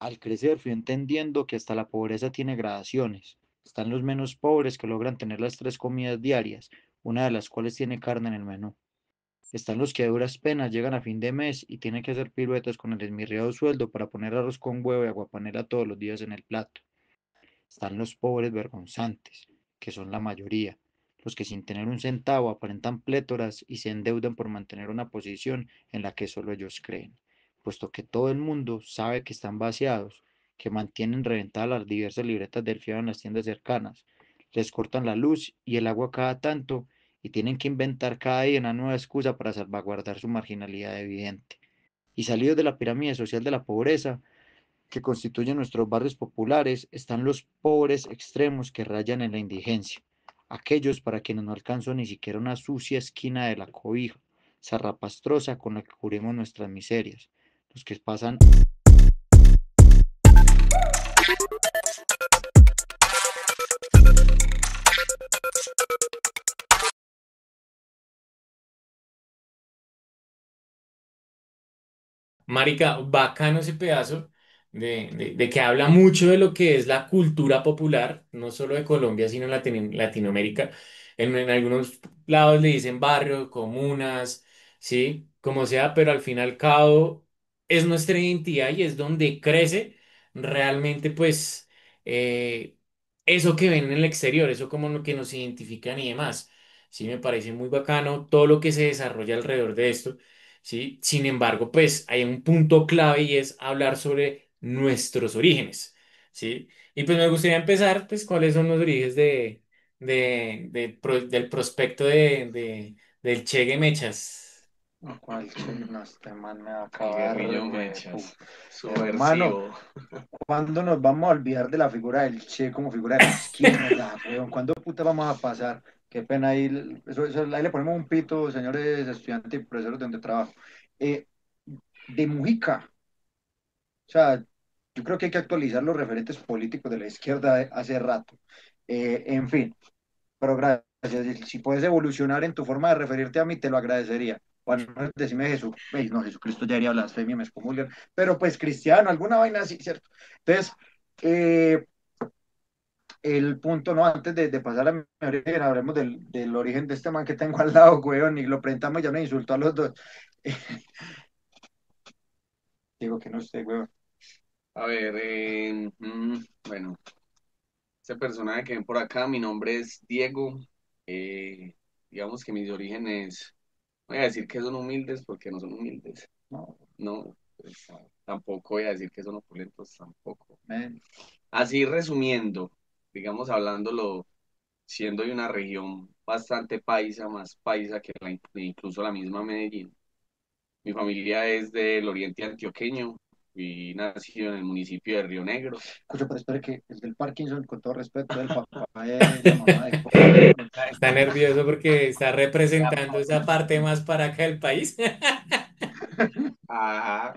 Al crecer fui entendiendo que hasta la pobreza tiene gradaciones. Están los menos pobres que logran tener las tres comidas diarias, una de las cuales tiene carne en el menú. Están los que a duras penas llegan a fin de mes y tienen que hacer piruetas con el esmirriado sueldo para poner arroz con huevo y aguapanela todos los días en el plato. Están los pobres vergonzantes, que son la mayoría, los que sin tener un centavo aparentan plétoras y se endeudan por mantener una posición en la que solo ellos creen, puesto que todo el mundo sabe que están vaciados, que mantienen reventadas las diversas libretas del fiado en las tiendas cercanas, les cortan la luz y el agua cada tanto y tienen que inventar cada día una nueva excusa para salvaguardar su marginalidad evidente. Y salidos de la pirámide social de la pobreza, que constituyen nuestros barrios populares, están los pobres extremos que rayan en la indigencia, aquellos para quienes no alcanzó ni siquiera una sucia esquina de la cobija, zarrapastrosa con la que cubrimos nuestras miserias, los que pasan. Marica, bacano ese pedazo de que habla mucho de lo que es la cultura popular, no solo de Colombia, sino Latinoamérica. En algunos lados le dicen barrios, comunas, sí, como sea, pero al fin y al cabo es nuestra identidad y es donde crece realmente, pues, eh, eso que ven en el exterior, eso como lo que nos identifican y demás. Sí, me parece muy bacano todo lo que se desarrolla alrededor de esto. ¿Sí? Sin embargo, pues hay un punto clave y es hablar sobre nuestros orígenes, ¿sí? Y pues me gustaría empezar, pues, cuáles son los orígenes del prospecto del Che Gemechas. ¿Cuál che? No, este man me va a El acabar, guerrillo huepu. Mechas, Hermano, subversivo. ¿cuándo nos vamos a olvidar de la figura del Che como figura de la izquierda, weón? ¿Cuándo puta vamos a pasar? Qué pena ahí, ahí le ponemos un pito, señores estudiantes y profesores de donde trabajo. Eh, de Mujica, o sea, yo creo que hay que actualizar los referentes políticos de la izquierda hace rato. En fin, pero gracias. Si puedes evolucionar en tu forma de referirte a mí, te lo agradecería. Bueno, decime Jesús, no, Jesucristo ya haría blasfemia, me excomulgan, pero pues cristiano, alguna vaina así, ¿cierto? Entonces, eh, el punto, ¿no? Antes de pasar a mi origen, hablemos del origen de este man que tengo al lado, weón, y lo presentamos y ya me insultó a los dos. Digo que no sé, weón. A ver, bueno, ese personaje que ven por acá, mi nombre es Diego. Eh, digamos que mis orígenes, voy a decir que son humildes porque no son humildes. No, No, pues, tampoco voy a decir que son opulentos, tampoco. man. Así resumiendo, digamos hablándolo, siendo de una región bastante paisa, más paisa que incluso la misma Medellín. Mi familia es del oriente antioqueño y nacido en el municipio de Río Negro. Escucha, pero espere que el del Parkinson, con todo respeto, el papá de la mamá de Jorge. Está nervioso porque está representando esa parte más para acá del país. Ajá.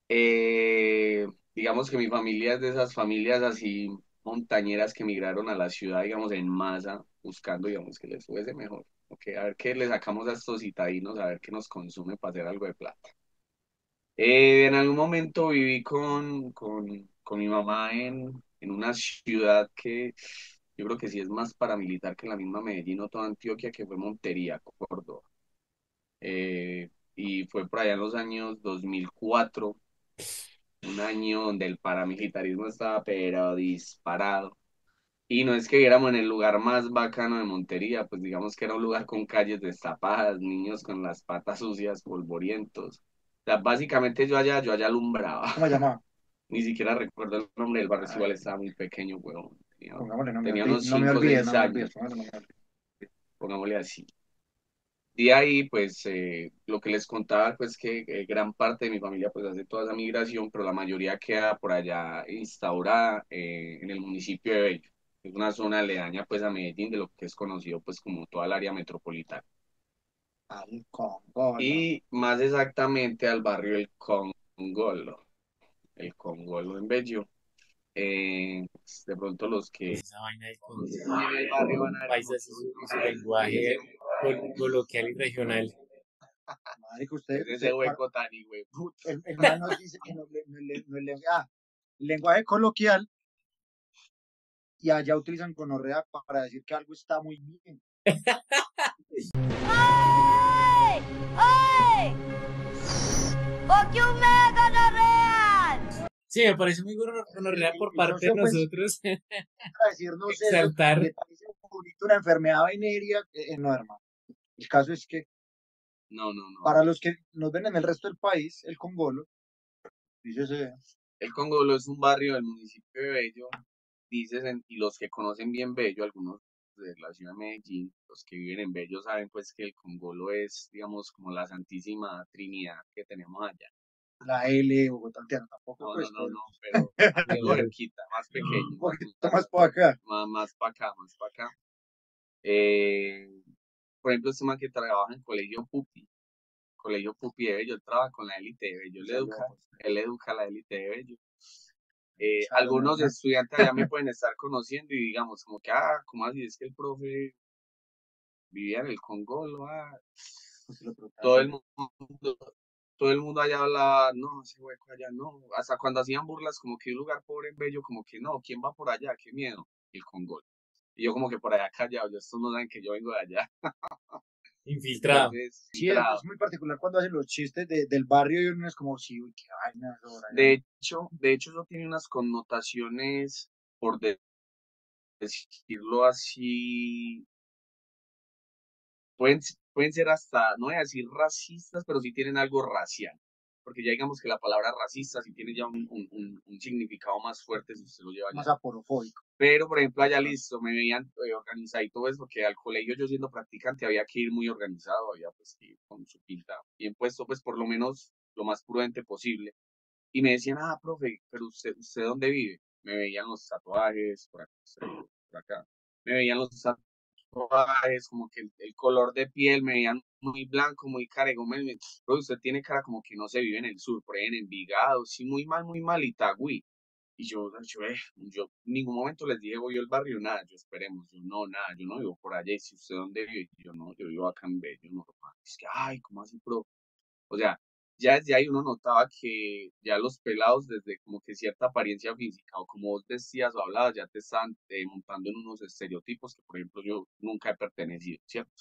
Eh, digamos que mi familia es de esas familias así montañeras que migraron a la ciudad, digamos, en masa, buscando, digamos, que les fuese mejor. Ok, a ver qué le sacamos a estos citadinos, a ver qué nos consume para hacer algo de plata. En algún momento viví con mi mamá en una ciudad que yo creo que sí es más paramilitar que la misma Medellín o toda Antioquia, que fue Montería, Córdoba. Y fue por allá en los años 2004, un año donde el paramilitarismo estaba pero disparado. Y no es que viéramos en el lugar más bacano de Montería, pues digamos que era un lugar con calles destapadas, niños con las patas sucias, polvorientos. O sea, básicamente yo allá alumbraba. ¿Cómo se llama? Ni siquiera recuerdo el nombre del barrio, igual Ay, estaba muy pequeño, weón. Tenía, pongámosle, tenía unos no me 5 o olvides, 6 no me olvides, años, pongámosle, no me olvides. pongámosle así. De ahí, pues, lo que les contaba, pues, que gran parte de mi familia, pues, hace toda esa migración, pero la mayoría queda por allá instaurada en el municipio de Bello. Es una zona aledaña, pues, a Medellín, de lo que es conocido, pues, como toda el área metropolitana. Al Congolo. Y más exactamente al barrio el Congolo en Bello. De pronto los que Esa vaina del conocen bien el barrio van a ver como paisas que, uy, y su marica, lenguaje coloquial y regional. Marica, es ese hueco tan hijueputa. el man nos dice que no le, lenguaje coloquial, y allá utilizan gonorrea para decir que algo está muy bien. ¡Ay! ¡Ay! ¡Porque un mega real! Sí, me parece muy gonorrea por El parte de socio, pues, nosotros para decirnos eso, exaltar. le parece bonito una enfermedad venérea, no, hermano. El caso es que No. para los que nos ven en el resto del país, el Congolo, dícese, El Congolo es un barrio del municipio de Bello, y los que conocen bien Bello, algunos de la ciudad de Medellín, los que viven en Bello saben pues que el Congolo es, digamos, como la Santísima Trinidad que tenemos allá. la L Bogotá, tampoco, No, pues, pero algo Claro. cerquita, más pequeño, un poquito más para acá. más para acá, más para acá. Por ejemplo, este man que trabaja en Colegio Pupi de Bello, él trabaja con la élite de Bello, él educa a la élite de Bello. Algunos estudiantes allá me pueden estar conociendo y digamos como que, ¿cómo así? Es que el profe vivía en el Congolo, todo el mundo, todo el mundo allá hablaba, no, ese hueco allá no, hasta cuando hacían burlas como que un lugar pobre en Bello, como que no, ¿quién va por allá? Qué miedo, el Congolo. Y yo como que por allá callado, estos no saben que yo vengo de allá. Infiltrado. Entonces, Sí, es muy particular cuando hacen los chistes del barrio y uno es como, sí, uy, qué vaina. de hecho eso tiene unas connotaciones, por decirlo así, pueden ser hasta, no voy a decir racistas, pero sí tienen algo racial. Porque ya digamos que la palabra racista sí tiene ya un significado más fuerte si usted lo lleva Más allá. aporofóbico. Pero, por ejemplo, allá listo, me veían organizado y todo eso, porque al colegio yo siendo practicante había que ir muy organizado, había pues que ir con su pinta bien puesto, pues por lo menos lo más prudente posible. Y me decían, profe, pero ¿usted dónde vive? Me veían los tatuajes, por acá. Me veían los tatuajes, como que el color de piel, me veían muy blanco, muy caregón. Pero usted tiene cara como que no se vive en el sur, por ahí en Envigado, sí, muy mal, Itagüí. Y yo en ningún momento les dije, voy al barrio, nada, yo esperemos, yo no, nada, yo no vivo por allá. Y si usted dónde vive, yo no, yo vivo acá en Bello, normal. Es que, ¿cómo así, pro? O sea, ya desde ahí uno notaba que ya los pelados, desde como que cierta apariencia física, o como vos decías o hablabas, ya te estaban montando en unos estereotipos que, por ejemplo, yo nunca he pertenecido, ¿cierto?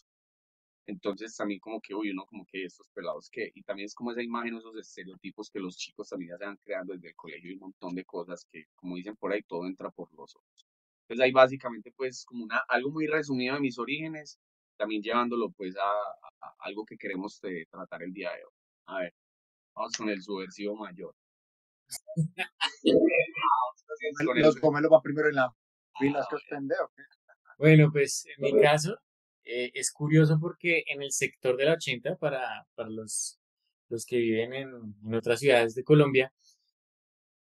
Entonces también como que, uno como que estos pelados que, y también es como esa imagen, esos estereotipos que los chicos también ya se van creando desde el colegio y un montón de cosas que, como dicen por ahí, todo entra por los ojos. Entonces ahí básicamente pues como algo muy resumido de mis orígenes, también llevándolo pues a algo que queremos tratar el día de hoy. A ver. Vamos con el subversivo mayor. Los comelos van primero en la fila, es que es pendejo. Bueno, pues en mi caso es curioso porque en el sector de la 80, para los que viven en otras ciudades de Colombia,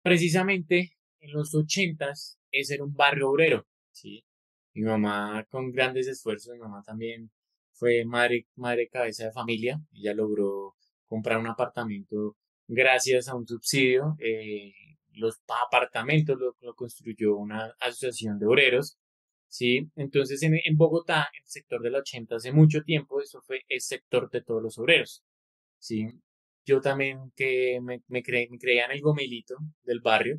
precisamente en los 80s ese era un barrio obrero, ¿sí? Mi mamá con grandes esfuerzos, mi mamá también fue madre cabeza de familia, ella logró comprar un apartamento gracias a un subsidio, los apartamentos lo construyó una asociación de obreros, ¿sí? Entonces en Bogotá, en el sector de la 80 hace mucho tiempo, eso fue el sector de todos los obreros, ¿sí? Yo también que me creía en el gomelito del barrio.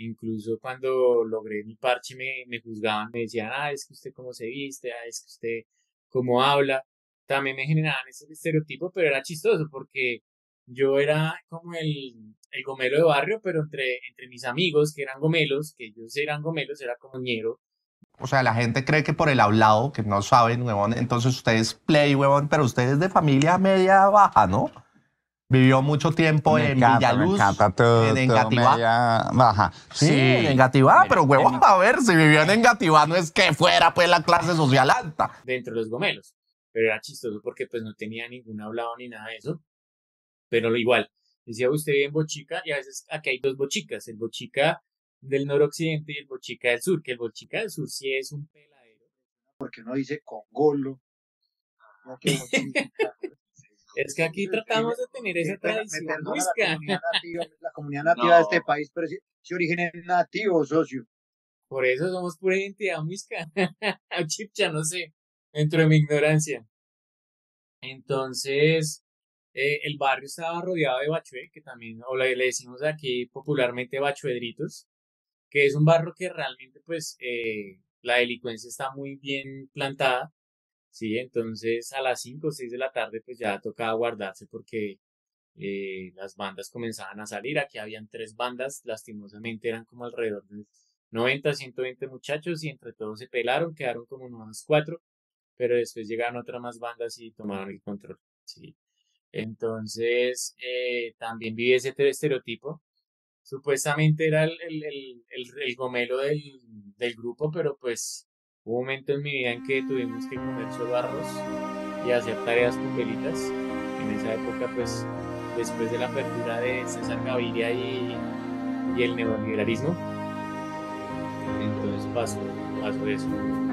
Incluso cuando logré mi parche me juzgaban, me decían, es que usted cómo se viste, es que usted cómo habla. También me generaban ese estereotipo, pero era chistoso porque yo era como el gomelo de barrio, pero entre mis amigos que eran gomelos, que ellos eran gomelos, era como ñero. O sea, la gente cree que por el hablado, que no saben, huevón, entonces usted es play, huevón, pero usted es de familia media baja, ¿no? Vivió mucho tiempo en Villaluz, me encanta todo, en todo Engativá. media baja. Sí, en Engativá, Mira, pero huevón, a ver, si vivían en Engativá no es que fuera pues la clase social alta. dentro de los gomelos. Pero era chistoso porque pues no tenía ningún hablado ni nada de eso. Pero igual, decía usted en Bochica y a veces aquí hay dos bochicas, el bochica del noroccidente y el bochica del sur, que el bochica del sur sí es un peladero. Porque no dice Congolo. No, que bochica. Es que aquí tratamos de tener esa Me tradición perdona muisca. la comunidad nativa de este país, pero si origen es nativo, socio. Por eso somos pura identidad muisca. Chipcha, no sé, dentro de mi ignorancia. Entonces, el barrio estaba rodeado de Bachué, que también, o le decimos aquí popularmente Bachuedritos, que es un barrio que realmente, pues, la delincuencia está muy bien plantada, ¿sí? Entonces, a las 5 o 6 de la tarde, pues ya tocaba guardarse porque las bandas comenzaban a salir. Aquí habían 3 bandas, lastimosamente eran como alrededor de 90, 120 muchachos y entre todos se pelaron, quedaron como unos 4, pero después llegaron otras más bandas y tomaron el control, ¿sí? Entonces, también vi ese estereotipo. Supuestamente era el gomelo del grupo, pero pues hubo un momento en mi vida en que tuvimos que comer solo arroz y hacer tareas con velitas. En esa época, pues, después de la apertura de César Gaviria y el neoliberalismo, entonces pasó eso.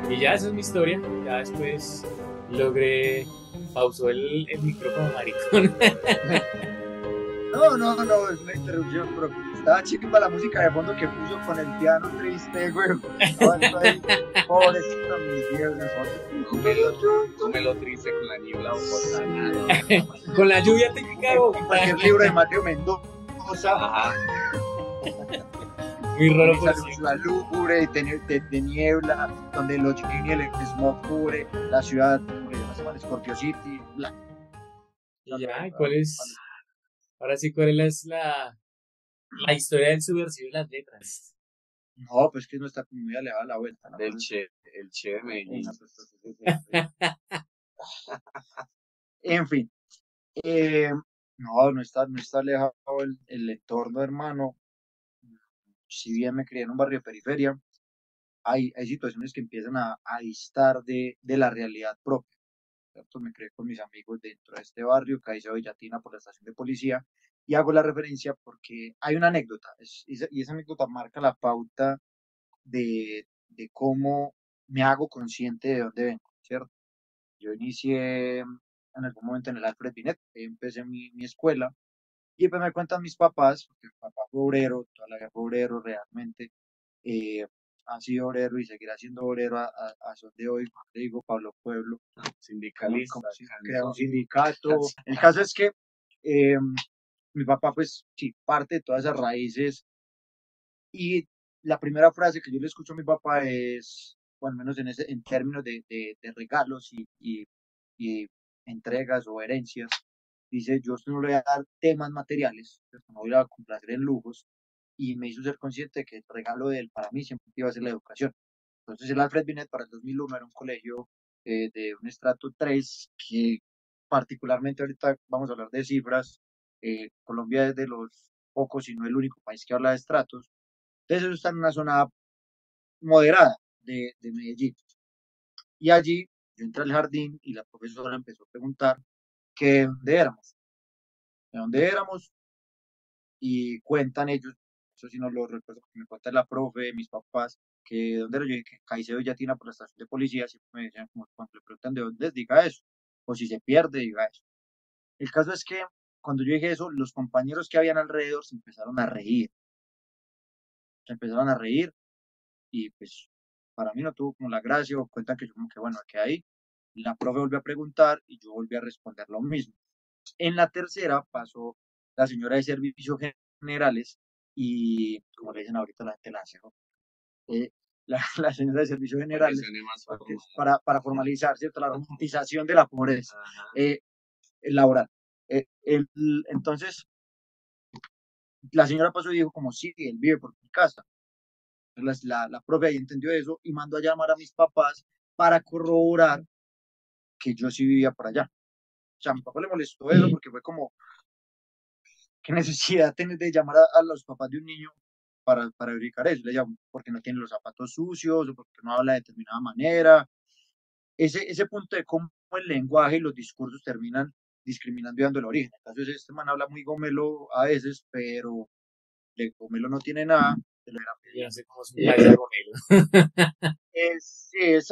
Y ya esa es mi historia. Ya después logré. Pausó el micrófono, maricón. No, es una interrupción, pero estaba chimba la música de fondo que puso con el piano triste, güey. Estaba esto ahí, pobrecito, mis viejos, No me lo triste con la niebla bogotana. Con la lluvia típica de Bogotá. cualquier libro de Mateo Mendoza. Ajá. Muy raro Esa por luz, sí. la lúgubre de niebla, donde el hollín y el smog cubre la ciudad, como le llaman Scorpio City, bla. Y ya, ¿cuál es? Ahora sí, ¿cuál es la historia del subversivo de las letras? No, pues que no está como muy alejada la vuelta, ¿no? El Che de Medellín. En fin, no está alejado el entorno, hermano. Si bien me crié en un barrio de periferia, hay situaciones que empiezan a distar de la realidad propia, ¿cierto? Me crié con mis amigos dentro de este barrio, Caicedo Villatina por la estación de policía, y hago la referencia porque hay una anécdota, y esa anécdota marca la pauta de cómo me hago consciente de dónde vengo, ¿cierto? Yo inicié en algún momento en el Alfred Binet, empecé mi escuela, y pues me cuentan mis papás, porque mi papá fue obrero, toda la vida fue obrero realmente, eh, ha sido obrero y seguirá siendo obrero a son de hoy, como te digo, Pablo Pueblo, Sindicalista. como si crea un sindicato. El caso es que eh, mi papá, pues sí, parte de todas esas raíces, y la primera frase que yo le escucho a mi papá es, o al menos en términos de regalos y entregas o herencias, dice, yo a usted no le voy a dar temas materiales, pues, no voy a complacer en lujos, y me hizo ser consciente de que el regalo de él para mí siempre iba a ser la educación. Entonces el Alfred Binet para el 2001 era un colegio de un estrato 3 que particularmente ahorita vamos a hablar de cifras, Colombia es de los pocos, si no el único país que habla de estratos, entonces eso está en una zona moderada de Medellín. Y allí yo entré al jardín y la profesora empezó a preguntar que de dónde éramos, y cuentan ellos, eso sí no lo recuerdo porque me cuenta la profe, mis papás, que de dónde era. Yo dije que Caicedo Yatina por la estación de policía, siempre me decían como cuando le preguntan de dónde es, diga eso, o si se pierde, diga eso. El caso es que cuando yo dije eso, los compañeros que habían alrededor se empezaron a reír, y pues para mí no tuvo como la gracia, o cuentan que yo como que bueno, que ahí la profe volvió a preguntar y yo volví a responder lo mismo. En la tercera pasó la señora de servicios generales y, como le dicen ahorita la gente la hace, ¿no? La señora de servicios Para que generales, suene más porque es formal. para formalizar, ¿cierto? La romantización de la pobreza Ajá. laboral. Entonces, la señora pasó y dijo como, sí, él vive por mi casa. La profe ahí entendió eso y mandó a llamar a mis papás para corroborar que yo sí vivía por allá. O sea, a mi papá le molestó eso porque fue como, ¿qué necesidad tener de llamar a los papás de un niño para verificar eso? Le llamo, porque no tiene los zapatos sucios o porque no habla de determinada manera. Ese punto de cómo el lenguaje y los discursos terminan discriminando y dando el origen. Entonces, este man habla muy gomelo a veces, pero de gomelo no tiene nada. Se lo hubiera Yo pedido. no sé cómo es un paisa gomelo.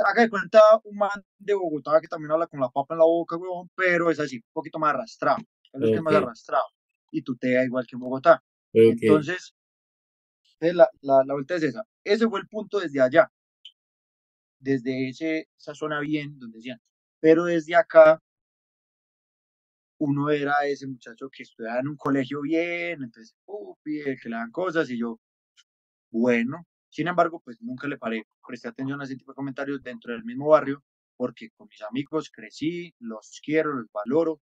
Haga de cuenta un man de Bogotá que también habla con la papa en la boca, huevón, pero es así, un poquito más arrastrado. Es que es más Ok, arrastrado. Y tutea igual que en Bogotá. ok. Entonces, la vuelta es esa. Ese fue el punto desde allá, desde esa zona bien, donde decían. Pero desde acá uno era ese muchacho que estudiaba en un colegio bien, entonces, el que le dan cosas, y yo, bueno, sin embargo, pues nunca le paré, presté atención a ese tipo de comentarios dentro del mismo barrio, porque con mis amigos crecí, los quiero, los valoro,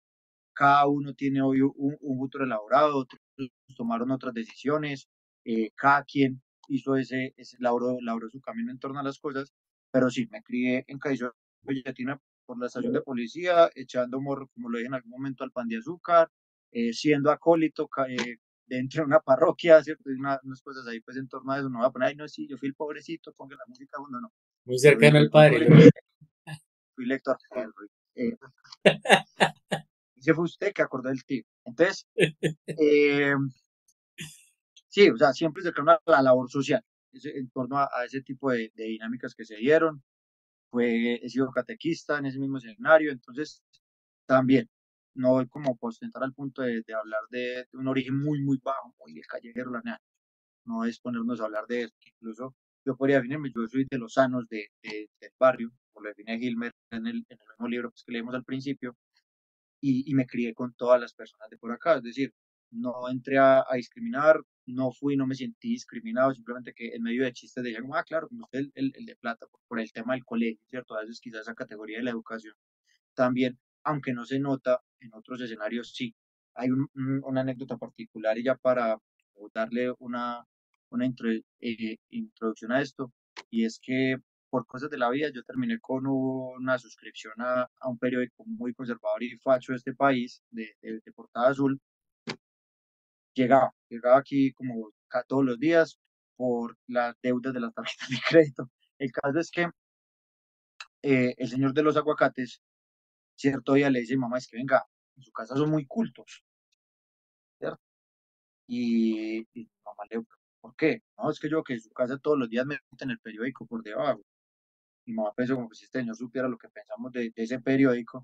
cada uno tiene hoy un futuro elaborado, otros tomaron otras decisiones, cada quien hizo labró su camino en torno a las cosas, pero sí, me crié en Caizo, Bellatina, por la estación de policía, echando morro, como lo dije en algún momento, al pan de azúcar, siendo acólito dentro de una parroquia, ¿cierto? Y unas cosas ahí, pues en torno a eso, no va a poner, ay, no, sí, yo fui el pobrecito, ponga la música, bueno, no, Muy yo cercano al fui un padre. colegio, fui lector, ese fue usted que acordó del tío. Entonces, eh, sí, o sea, siempre cercano a la labor social, en torno a ese tipo de dinámicas que se dieron. He sido catequista en ese mismo escenario, entonces también no voy como por ostentar al punto de hablar de un origen muy, muy bajo, muy de callejero, la nada. No es ponernos a hablar de eso. Incluso yo podría definirme, yo soy de los sanos del barrio, como lo define Gilmer en el mismo libro pues, que leemos al principio, y me crié con todas las personas de por acá, es decir, no entré a discriminar, no me sentí discriminado, simplemente que en medio de chistes decían, ah, claro, como usted el de plata, por el tema del colegio, ¿cierto? A veces quizás esa categoría de la educación también, aunque no se nota en otros escenarios, sí. Hay una anécdota particular y ya para darle una introducción a esto, y es que por cosas de la vida yo terminé con una suscripción a un periódico muy conservador y facho de este país, de portada azul. Llegaba aquí como todos los días por las deudas de las tarjetas de crédito. El caso es que el señor de los aguacates cierto día le dice, mamá, es que venga, en su casa son muy cultos, ¿cierto? Y mamá le dijo, ¿por qué? No, es que yo que en su casa todos los días me meten el periódico por debajo. Mi mamá pensó como que si este señor supiera lo que pensamos de ese periódico,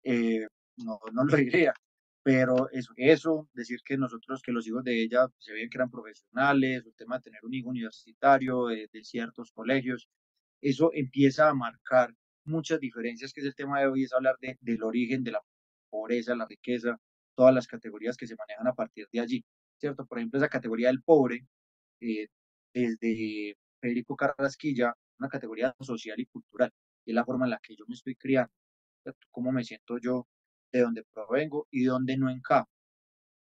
no lo diría. Pero eso, decir que nosotros, que los hijos de ella se veían que eran profesionales, el tema de tener un hijo universitario de ciertos colegios, eso empieza a marcar muchas diferencias, que es el tema de hoy, es hablar del origen de la pobreza, la riqueza, todas las categorías que se manejan a partir de allí, ¿cierto? Por ejemplo, esa categoría del pobre, eh, desde Federico Carrasquilla, una categoría social y cultural, y es la forma en la que yo me estoy criando, ¿cierto? Cómo me siento yo, de dónde provengo y de dónde no encajo.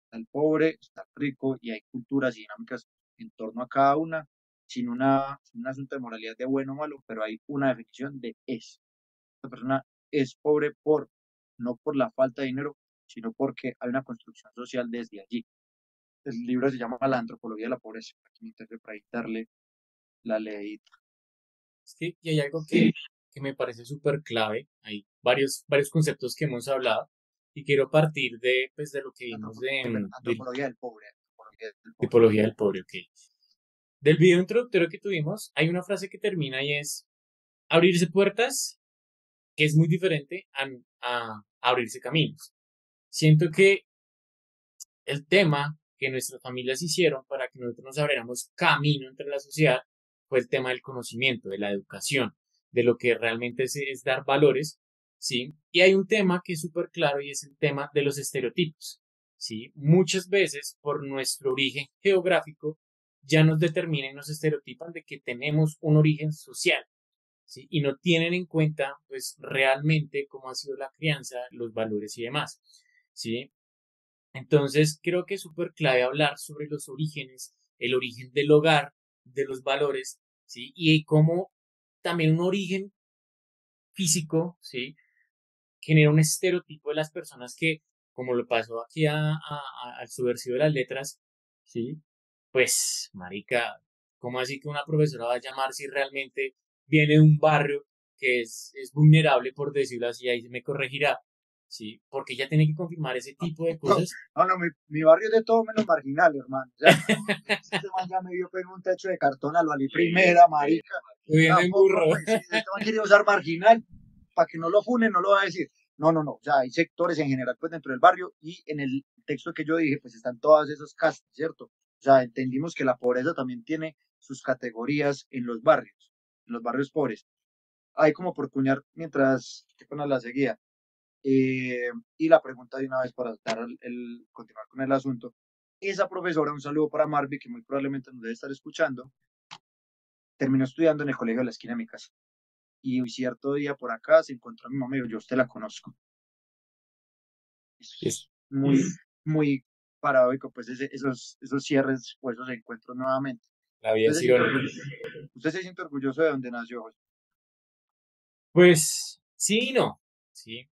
Está el pobre, está el rico, y hay culturas y dinámicas en torno a cada una, sin un asunto de moralidad de bueno o malo, pero hay una definición de es. Esta persona es pobre no por la falta de dinero, sino porque hay una construcción social desde allí. El libro se llama La antropología de la pobreza, aquí me interesa para ahí darle la leída. Es que y hay algo que me parece súper clave. Hay varios conceptos que hemos hablado y quiero partir pues, de lo que vimos de Antropología del pobre. Antropología del pobre. tipología del pobre, ok. Del video introductorio que tuvimos, hay una frase que termina y es abrirse puertas, que es muy diferente a abrirse caminos. Siento que el tema que nuestras familias hicieron para que nosotros nos abriéramos camino entre la sociedad fue el tema del conocimiento, de la educación, de lo que realmente es dar valores, ¿sí? Y hay un tema que es súper claro y es el tema de los estereotipos, ¿sí? Muchas veces, por nuestro origen geográfico, ya nos determinan y nos estereotipan de que tenemos un origen social, ¿sí? Y no tienen en cuenta, pues, realmente cómo ha sido la crianza, los valores y demás, ¿sí? Entonces, creo que es súper clave hablar sobre los orígenes, el origen del hogar, de los valores, ¿sí? Y cómo también un origen físico, ¿sí? Genera un estereotipo de las personas que, como lo pasó aquí al subversivo de las letras, ¿sí? Pues, marica, ¿cómo así que una profesora va a llamar si realmente viene de un barrio que es vulnerable, por decirlo así, ahí se me corregirá, ¿sí? Porque ella tiene que confirmar ese tipo de cosas. No, mi barrio es de todo menos marginal, hermano. O sea, este man ya me vio en un techo de cartón a lo Ali Primera, marica. Viene en Tampoco, burro. pues, si este man quiere usar marginal, para que no lo funen, no lo va a decir. No. O sea, hay sectores en general, pues, dentro del barrio, y en el texto que yo dije, pues, están todas esas castas, ¿cierto? O sea, entendimos que la pobreza también tiene sus categorías en los barrios pobres. Hay como por cuñar, mientras que con la seguía. Y la pregunta de una vez para continuar con el asunto. Esa profesora, un saludo para Marvi, que muy probablemente nos debe estar escuchando, terminó estudiando en el colegio de la esquina de mi casa. Y un cierto día por acá se encontró a mi mamá y dijo, yo a usted la conozco. Es Es muy paradójico, pues esos cierres o esos encuentros nuevamente. La vida ¿Usted es se siente irónica. ¿Usted se siente orgulloso de donde nació, José? Pues sí y no, sí,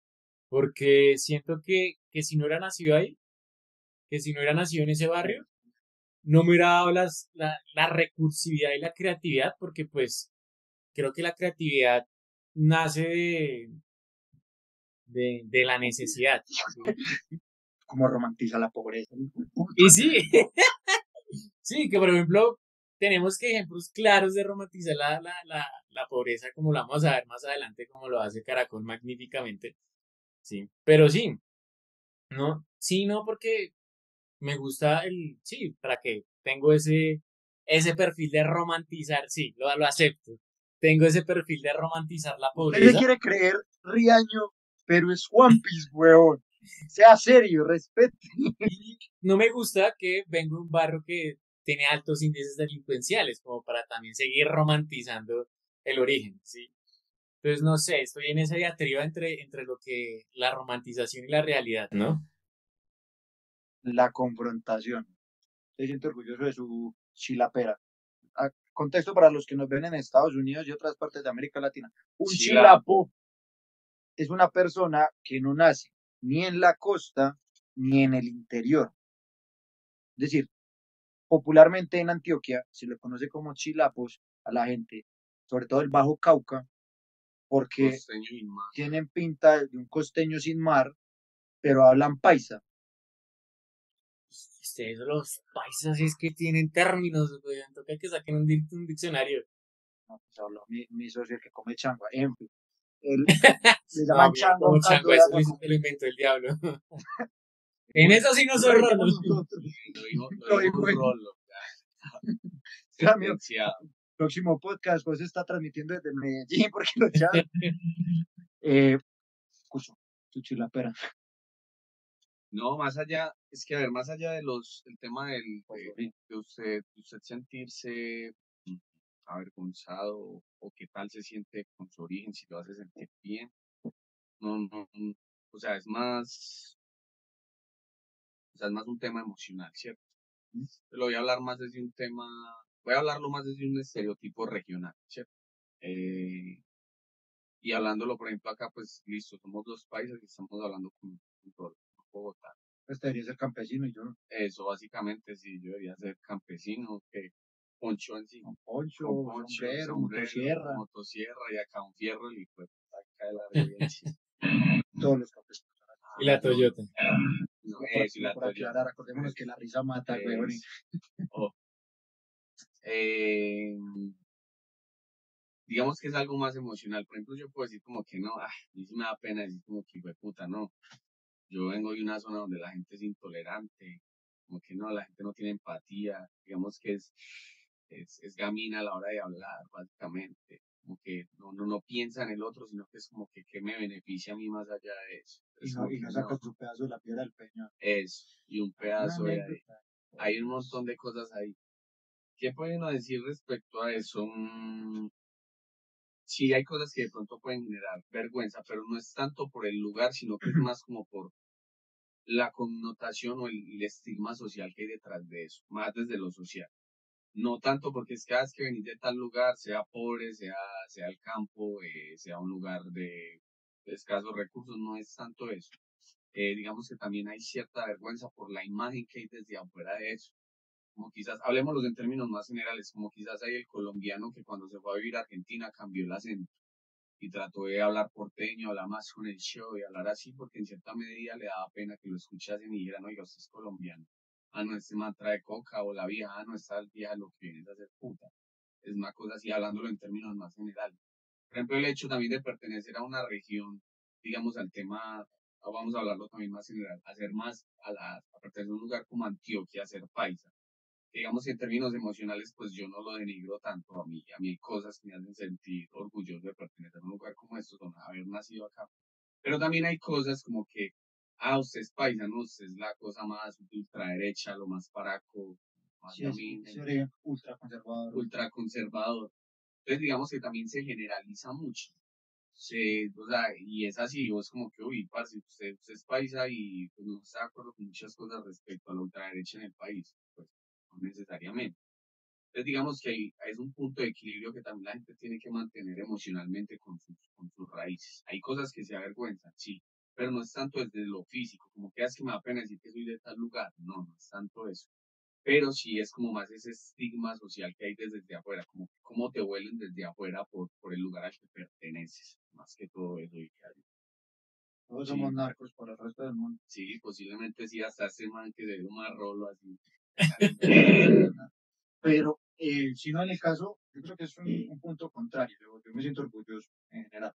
porque siento que si no hubiera nacido ahí, que si no hubiera nacido en ese barrio, no me hubiera dado la recursividad y la creatividad, porque pues creo que la creatividad nace de la necesidad. ¿Sí? ¿Cómo romantiza la pobreza? Y sí, sí, que por ejemplo tenemos que ejemplos claros de romantizar la pobreza, como lo vamos a ver más adelante, como lo hace Caracol magníficamente. Sí, pero sí, no, sí, no, porque me gusta sí, para que tengo ese perfil de romantizar, sí, lo acepto. Tengo ese perfil de romantizar la Usted se pobreza. quiere creer Riaño, pero es One Piece, weón. Sea serio, respete. Y no me gusta que vengo de un barrio que tiene altos índices delincuenciales, como para también seguir romantizando el origen, ¿sí? Entonces, no sé, estoy en esa diatriba entre lo que la romantización y la realidad, ¿no? La confrontación. Se siente orgulloso de su chilapera. Contexto para los que nos ven en Estados Unidos y otras partes de América Latina. Un chilapo es una persona que no nace ni en la costa ni en el interior. Es decir, popularmente en Antioquia se le conoce como chilapos a la gente, sobre todo el Bajo Cauca, porque Costeño y más. tienen pinta de un costeño sin mar, pero hablan paisa. Ustedes, los paisas, es que tienen términos, güey. Toca que saquen un diccionario. No, pues habló mi socio el que come changua. En fin, él, le No, llaman güey, changua a como un caldo chango, de eso agua con lo inventó el diablo. En eso sí no soy Rey rolo. como nosotros. Lo Lo dijo dijo un él. rolo. Cambio, Sentenciado. próximo podcast, pues está transmitiendo desde Medellín porque lo echaron. Escucho, su chilapera. No, más allá, es que a ver, más allá del tema Pues, de usted sentirse avergonzado o qué tal se siente con su origen, si lo hace sentir bien, no, o sea, o sea, es más un tema emocional, ¿cierto? Lo voy a hablar más desde un tema, voy a hablarlo más desde un estereotipo regional, ¿cierto? Y hablándolo, por ejemplo, acá, pues listo, somos dos países y estamos hablando con Bogotá. Pues debería ser campesino y yo no. Eso básicamente sí, yo debería ser campesino, que poncho encima, Con poncho, sombrero, motosierra. motosierra y acá un fierro y pues acá de largo y encima. Todos los campesinos. Y la Toyota. No, Por, eso y la por Toyota. aclarar, acordémonos que la risa mata, weón. Es- oh, eh, digamos que es algo más emocional. Por ejemplo, yo puedo decir como que no, a mí sí me da pena decir como que hijo de puta, no. Yo vengo de una zona donde la gente es intolerante, como que no, la gente no tiene empatía, digamos que es gamina a la hora de hablar, básicamente. Como que no piensa en el otro, sino que es como que me beneficia a mí más allá de eso. Y Es no, como y que no saca su pedazo de la piedra del peñón. eso, y un Una pedazo de ahí. anécdota. Hay un montón de cosas ahí. ¿Qué puede uno decir respecto a eso? Sí, hay cosas que de pronto pueden generar vergüenza, pero no es tanto por el lugar, sino que es más como por la connotación o el estigma social que hay detrás de eso, más desde lo social. No tanto porque es que cada vez que venís de tal lugar, sea pobre, sea el campo, sea un lugar de escasos recursos, no es tanto eso. Digamos que también hay cierta vergüenza por la imagen que hay desde afuera de eso. Como quizás, hablemoslo en términos más generales, como quizás hay el colombiano que cuando se fue a vivir a Argentina cambió el acento y trató de hablar porteño, hablar más con el show y hablar así porque en cierta medida le daba pena que lo escuchasen y dijeran, oiga, usted es colombiano. Ah, no, este man trae coca o la vieja, ah, no, esta vieja lo que viene es a hacer puta. Es una cosa así, hablándolo en términos más generales. Por ejemplo, el hecho también de pertenecer a una región, digamos, al tema, vamos a hablarlo también más general, hacer más a pertenecer a un lugar como Antioquia, ser paisa digamos que en términos emocionales, pues yo no lo denigro tanto a mí hay cosas que me hacen sentir orgulloso de pertenecer a un lugar como estos, donde haber nacido acá. Pero también hay cosas como que, usted es paisano, usted es la cosa más ultraderecha, lo más paraco, más Sí, es gamín, ultra conservador. ultraconservador. Entonces, digamos que también se generaliza mucho. O sea, y es así, vos como que, uy, parce, usted es paisa y pues, no está de acuerdo con muchas cosas respecto a la ultraderecha en el país, pues no necesariamente. Entonces, digamos que es un punto de equilibrio que también la gente tiene que mantener emocionalmente con sus raíces. Hay cosas que se avergüenzan, sí, pero no es tanto desde lo físico, como que es que me da pena decir que soy de tal lugar, no, no es tanto eso. Pero sí es como más ese estigma social que hay desde afuera, como que cómo te huelen desde afuera por el lugar al que perteneces, más que todo eso. Todos somos Sí, narcos por el resto del mundo. sí, posiblemente sí, hasta este man que se dio un marrolo así. Pero, si no en el caso, yo creo que es un punto contrario. Yo me siento orgulloso en general,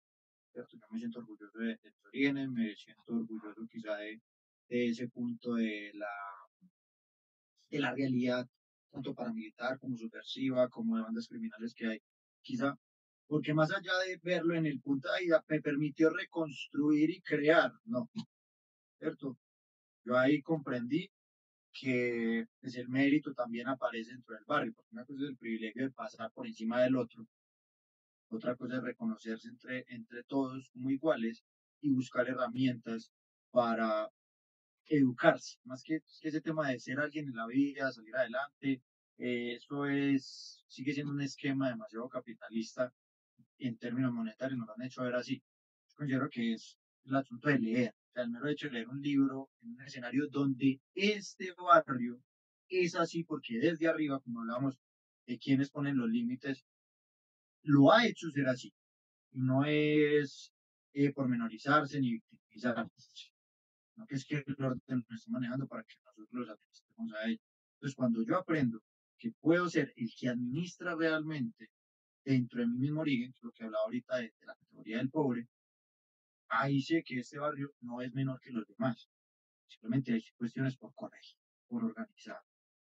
¿cierto? Yo me siento orgulloso de mis orígenes, me siento orgulloso quizá de ese punto de la realidad, tanto paramilitar como subversiva, como de bandas criminales que hay. Quizá, porque más allá de verlo en el punto, ahí me permitió reconstruir y crear, no, ¿cierto? Yo ahí comprendí que pues, el mérito también aparece dentro del barrio, porque una cosa es el privilegio de pasar por encima del otro, otra cosa es reconocerse entre todos como iguales y buscar herramientas para educarse, más que ese tema de ser alguien en la vida, salir adelante, eso sigue siendo un esquema demasiado capitalista en términos monetarios, nos lo han hecho ver así. Yo considero que es el asunto de leer, o sea, el mero hecho de leer un libro en un escenario donde este barrio es así, porque desde arriba, como hablábamos de quienes ponen los límites, lo ha hecho ser así. Y no es pormenorizarse ni victimizarse, no que es que el orden lo esté manejando para que nosotros los administremos a ellos. Entonces, cuando yo aprendo que puedo ser el que administra realmente dentro de mi mismo origen, que es lo que hablaba ahorita de la categoría del pobre, ahí sé que este barrio no es menor que los demás. Simplemente hay cuestiones por corregir, por organizar.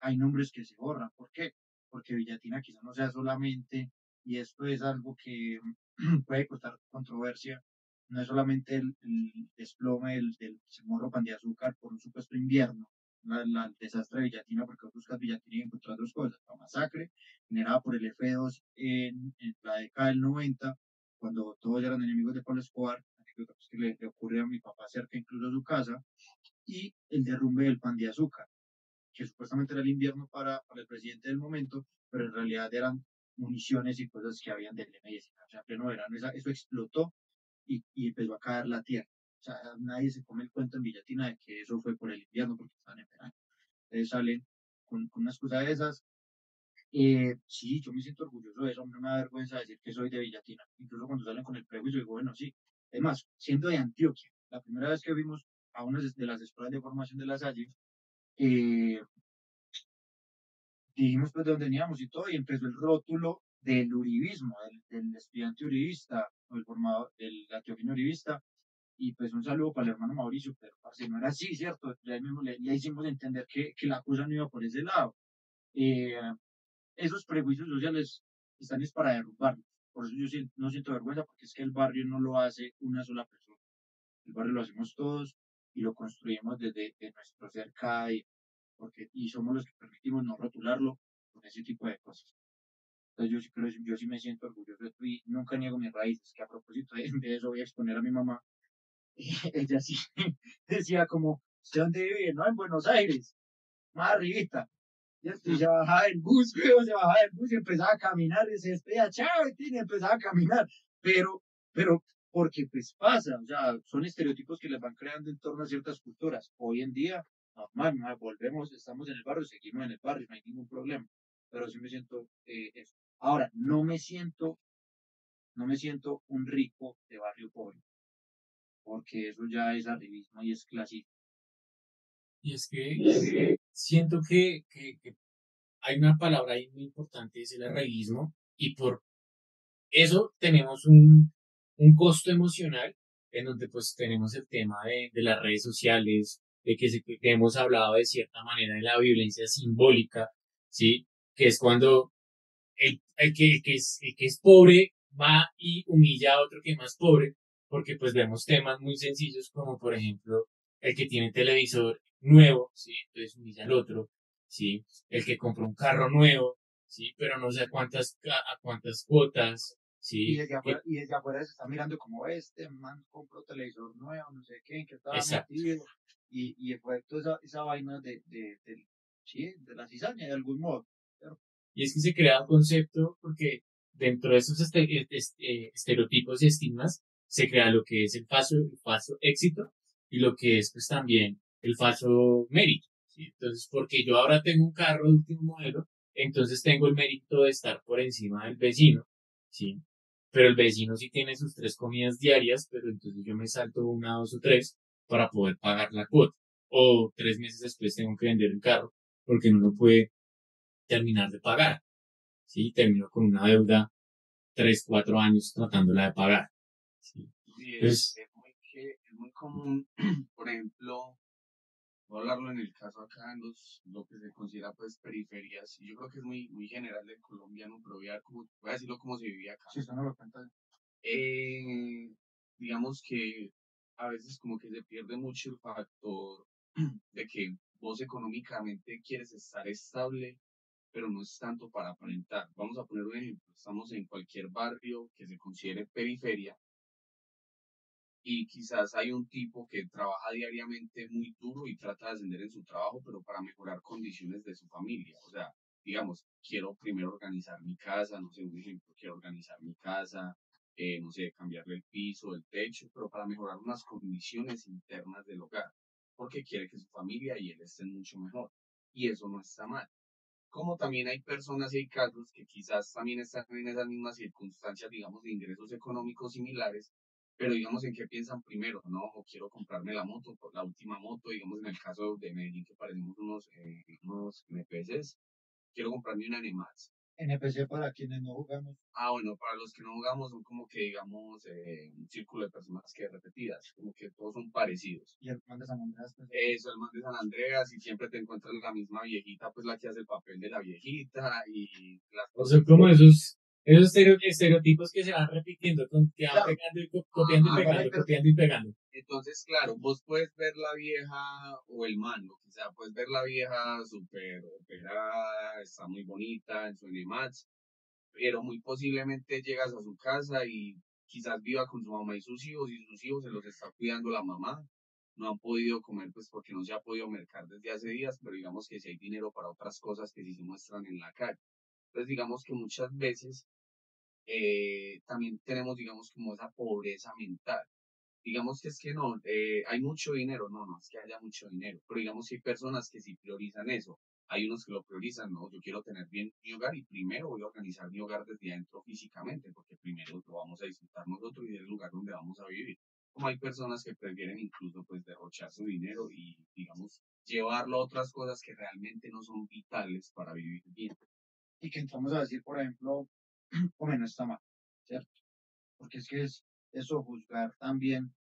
Hay nombres que se borran. ¿Por qué? Porque Villatina quizá no sea solamente, y esto es algo que puede costar controversia, no es solamente el desplome del morro pan de azúcar por un supuesto invierno, el desastre de Villatina, porque vos buscas Villatina y encontrás dos cosas: la masacre generada por el F2 en la década del 90, cuando todos eran enemigos de Pablo Escobar, que le ocurre a mi papá cerca incluso de su casa, y el derrumbe del pan de azúcar, que supuestamente era el invierno para el presidente del momento, pero en realidad eran municiones y cosas que habían del M-19. O sea, en pleno verano eso explotó y empezó a caer la tierra. O sea, nadie se come el cuento en Villatina de que eso fue por el invierno, porque estaban en verano. Entonces salen con una excusa de esas. Sí, yo me siento orgulloso de eso, no me da vergüenza decir que soy de Villatina. Incluso cuando salen con el prejuicio, digo, bueno, sí. Es más, siendo de Antioquia, la primera vez que vimos a una de las escuelas de formación de la Salle, eh, dijimos pues de dónde veníamos y todo, y empezó el rótulo del uribismo, del estudiante uribista, o el formado, del antioqueño uribista, y pues un saludo para el hermano Mauricio, pero parce, no era así, ¿cierto? Ya mismo le hicimos entender que la cosa no iba por ese lado. Eh, Esos prejuicios sociales están es para derrumbarlos. Por eso no siento vergüenza, porque es que el barrio no lo hace una sola persona. El barrio lo hacemos todos y lo construimos desde de nuestro ser cada día, y somos los que permitimos no rotularlo con ese tipo de cosas. Entonces yo sí me siento orgulloso de esto y nunca niego mis raíces, que a propósito de eso voy a exponer a mi mamá. Ella sí decía como, ¿usted dónde vive? No, en Buenos Aires, más arribita. Y se bajaba del bus, luego se bajaba del bus y empezaba a caminar y se despedía, chao, y empezaba a caminar. Pero, porque pues pasa, o sea, son estereotipos que les van creando en torno a ciertas culturas. Hoy en día, normal, no, volvemos, estamos en el barrio, seguimos en el barrio, no hay ningún problema. Pero sí me siento eso. Ahora, no me siento un rico de barrio pobre, porque eso ya es arribismo y es clasismo. Y es que siento que hay una palabra ahí muy importante, es el arraiguismo, y por eso tenemos un costo emocional en donde pues tenemos el tema de las redes sociales, que hemos hablado de cierta manera de la violencia simbólica, ¿sí? Que es cuando el que es pobre va y humilla a otro que es más pobre, porque pues vemos temas muy sencillos como por ejemplo el que tiene televisor nuevo, ¿sí? Entonces humilla al otro, ¿sí? El que compró un carro nuevo, ¿sí? Pero no sé a cuántas cuotas, Y ¿sí? desde afuera, y desde afuera se está mirando como este man compró televisor nuevo, no sé qué, en qué estaba Exacto. metido. Y fue toda esa vaina sí, de la cizaña, de algún modo. ¿Cierto? Y es que se crea un concepto porque dentro de esos estereotipos y estigmas se crea lo que es el falso éxito y lo que es pues también el falso mérito, ¿sí? Entonces, porque yo ahora tengo un carro de último modelo, entonces tengo el mérito de estar por encima del vecino, ¿sí? Pero el vecino sí tiene sus 3 comidas diarias, pero entonces yo me salto una, dos o tres para poder pagar la cuota. O 3 meses después tengo que vender el carro porque no lo puede terminar de pagar. ¿Sí? Terminó con una deuda 3, 4 años tratándola de pagar. ¿Sí? Sí, Entonces, es muy común, por ejemplo, voy a hablarlo en el caso acá, en lo que se considera pues periferias, y yo creo que es muy general del colombiano, pero voy a decirlo como se vivía acá. Si usted no lo cuenta, Eh, digamos que a veces como que se pierde mucho el factor de que vos económicamente quieres estar estable, pero no es tanto para aparentar. Vamos a poner un ejemplo, estamos en cualquier barrio que se considere periferia y quizás hay un tipo que trabaja diariamente muy duro y trata de ascender en su trabajo, pero para mejorar condiciones de su familia. O sea, digamos, quiero primero organizar mi casa, no sé, un ejemplo, quiero organizar mi casa, no sé, cambiarle el piso, el techo, pero para mejorar unas condiciones internas del hogar, porque quiere que su familia y él estén mucho mejor. Y eso no está mal. Como también hay personas y hay casos que quizás también están en esas mismas circunstancias, digamos, de ingresos económicos similares, pero digamos en qué piensan primero, ¿no? O quiero comprarme la moto, la última moto, digamos en el caso de Medellín que parecemos unos NPCs, quiero comprarme una NMAX. NPC para quienes no jugamos. Ah, bueno, para los que no jugamos son como que, digamos, un círculo de personas que repetidas, como que todos son parecidos. Y el plan de San Andreas, pues, Eso, el man de San Andreas, y siempre te encuentras la misma viejita, pues la que hace el papel de la viejita, y las son cosas. como esos estereotipos que se van repitiendo, que van claro, pegando y copiando y Ajá, igual hay pegando, personas. copiando y pegando. entonces, claro, vos puedes ver la vieja o el man, lo que sea, puedes ver la vieja súper operada, está muy bonita en su Animats, pero muy posiblemente llegas a su casa y quizás viva con su mamá y sus hijos se los está cuidando la mamá. No han podido comer pues porque no se ha podido mercar desde hace días, pero digamos que si hay dinero para otras cosas que sí se muestran en la calle. Entonces digamos que muchas veces también tenemos digamos como esa pobreza mental. Digamos que es que no, hay mucho dinero, no es que haya mucho dinero, pero digamos que hay personas que sí priorizan eso. Hay unos que lo priorizan, no, yo quiero tener bien mi hogar y primero voy a organizar mi hogar desde adentro físicamente, porque primero lo vamos a disfrutar nosotros y es el lugar donde vamos a vivir. Como hay personas que prefieren incluso pues derrochar su dinero y digamos llevarlo a otras cosas que realmente no son vitales para vivir bien. Y que entramos a decir, por ejemplo, come no está mal, ¿cierto? Porque es que es eso, juzgar también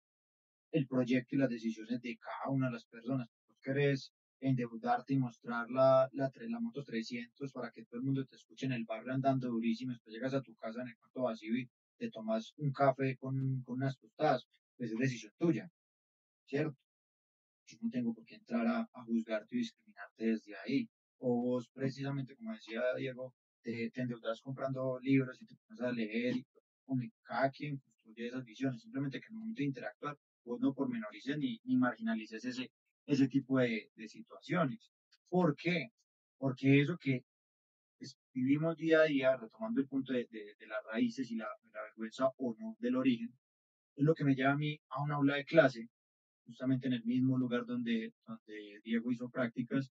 el proyecto y las decisiones de cada una de las personas. Vos querés endeudarte y mostrar la moto 300 para que todo el mundo te escuche en el barrio andando durísimo, después llegas a tu casa en el cuarto vacío y te tomas un café con unas tostadas, pues es decisión tuya, ¿cierto? Yo no tengo por qué entrar a juzgarte y discriminarte desde ahí. O vos, precisamente, como decía Diego, te endeudas comprando libros y te pones a leer y hombre, cada quien construye esas visiones. Simplemente que en el momento de interactuar, vos no pormenorices ni marginalices ese tipo de situaciones. ¿Por qué? Porque eso que vivimos día a día, retomando el punto de las raíces y la vergüenza o no del origen, es lo que me lleva a mí a un aula de clase justamente en el mismo lugar donde Diego hizo prácticas,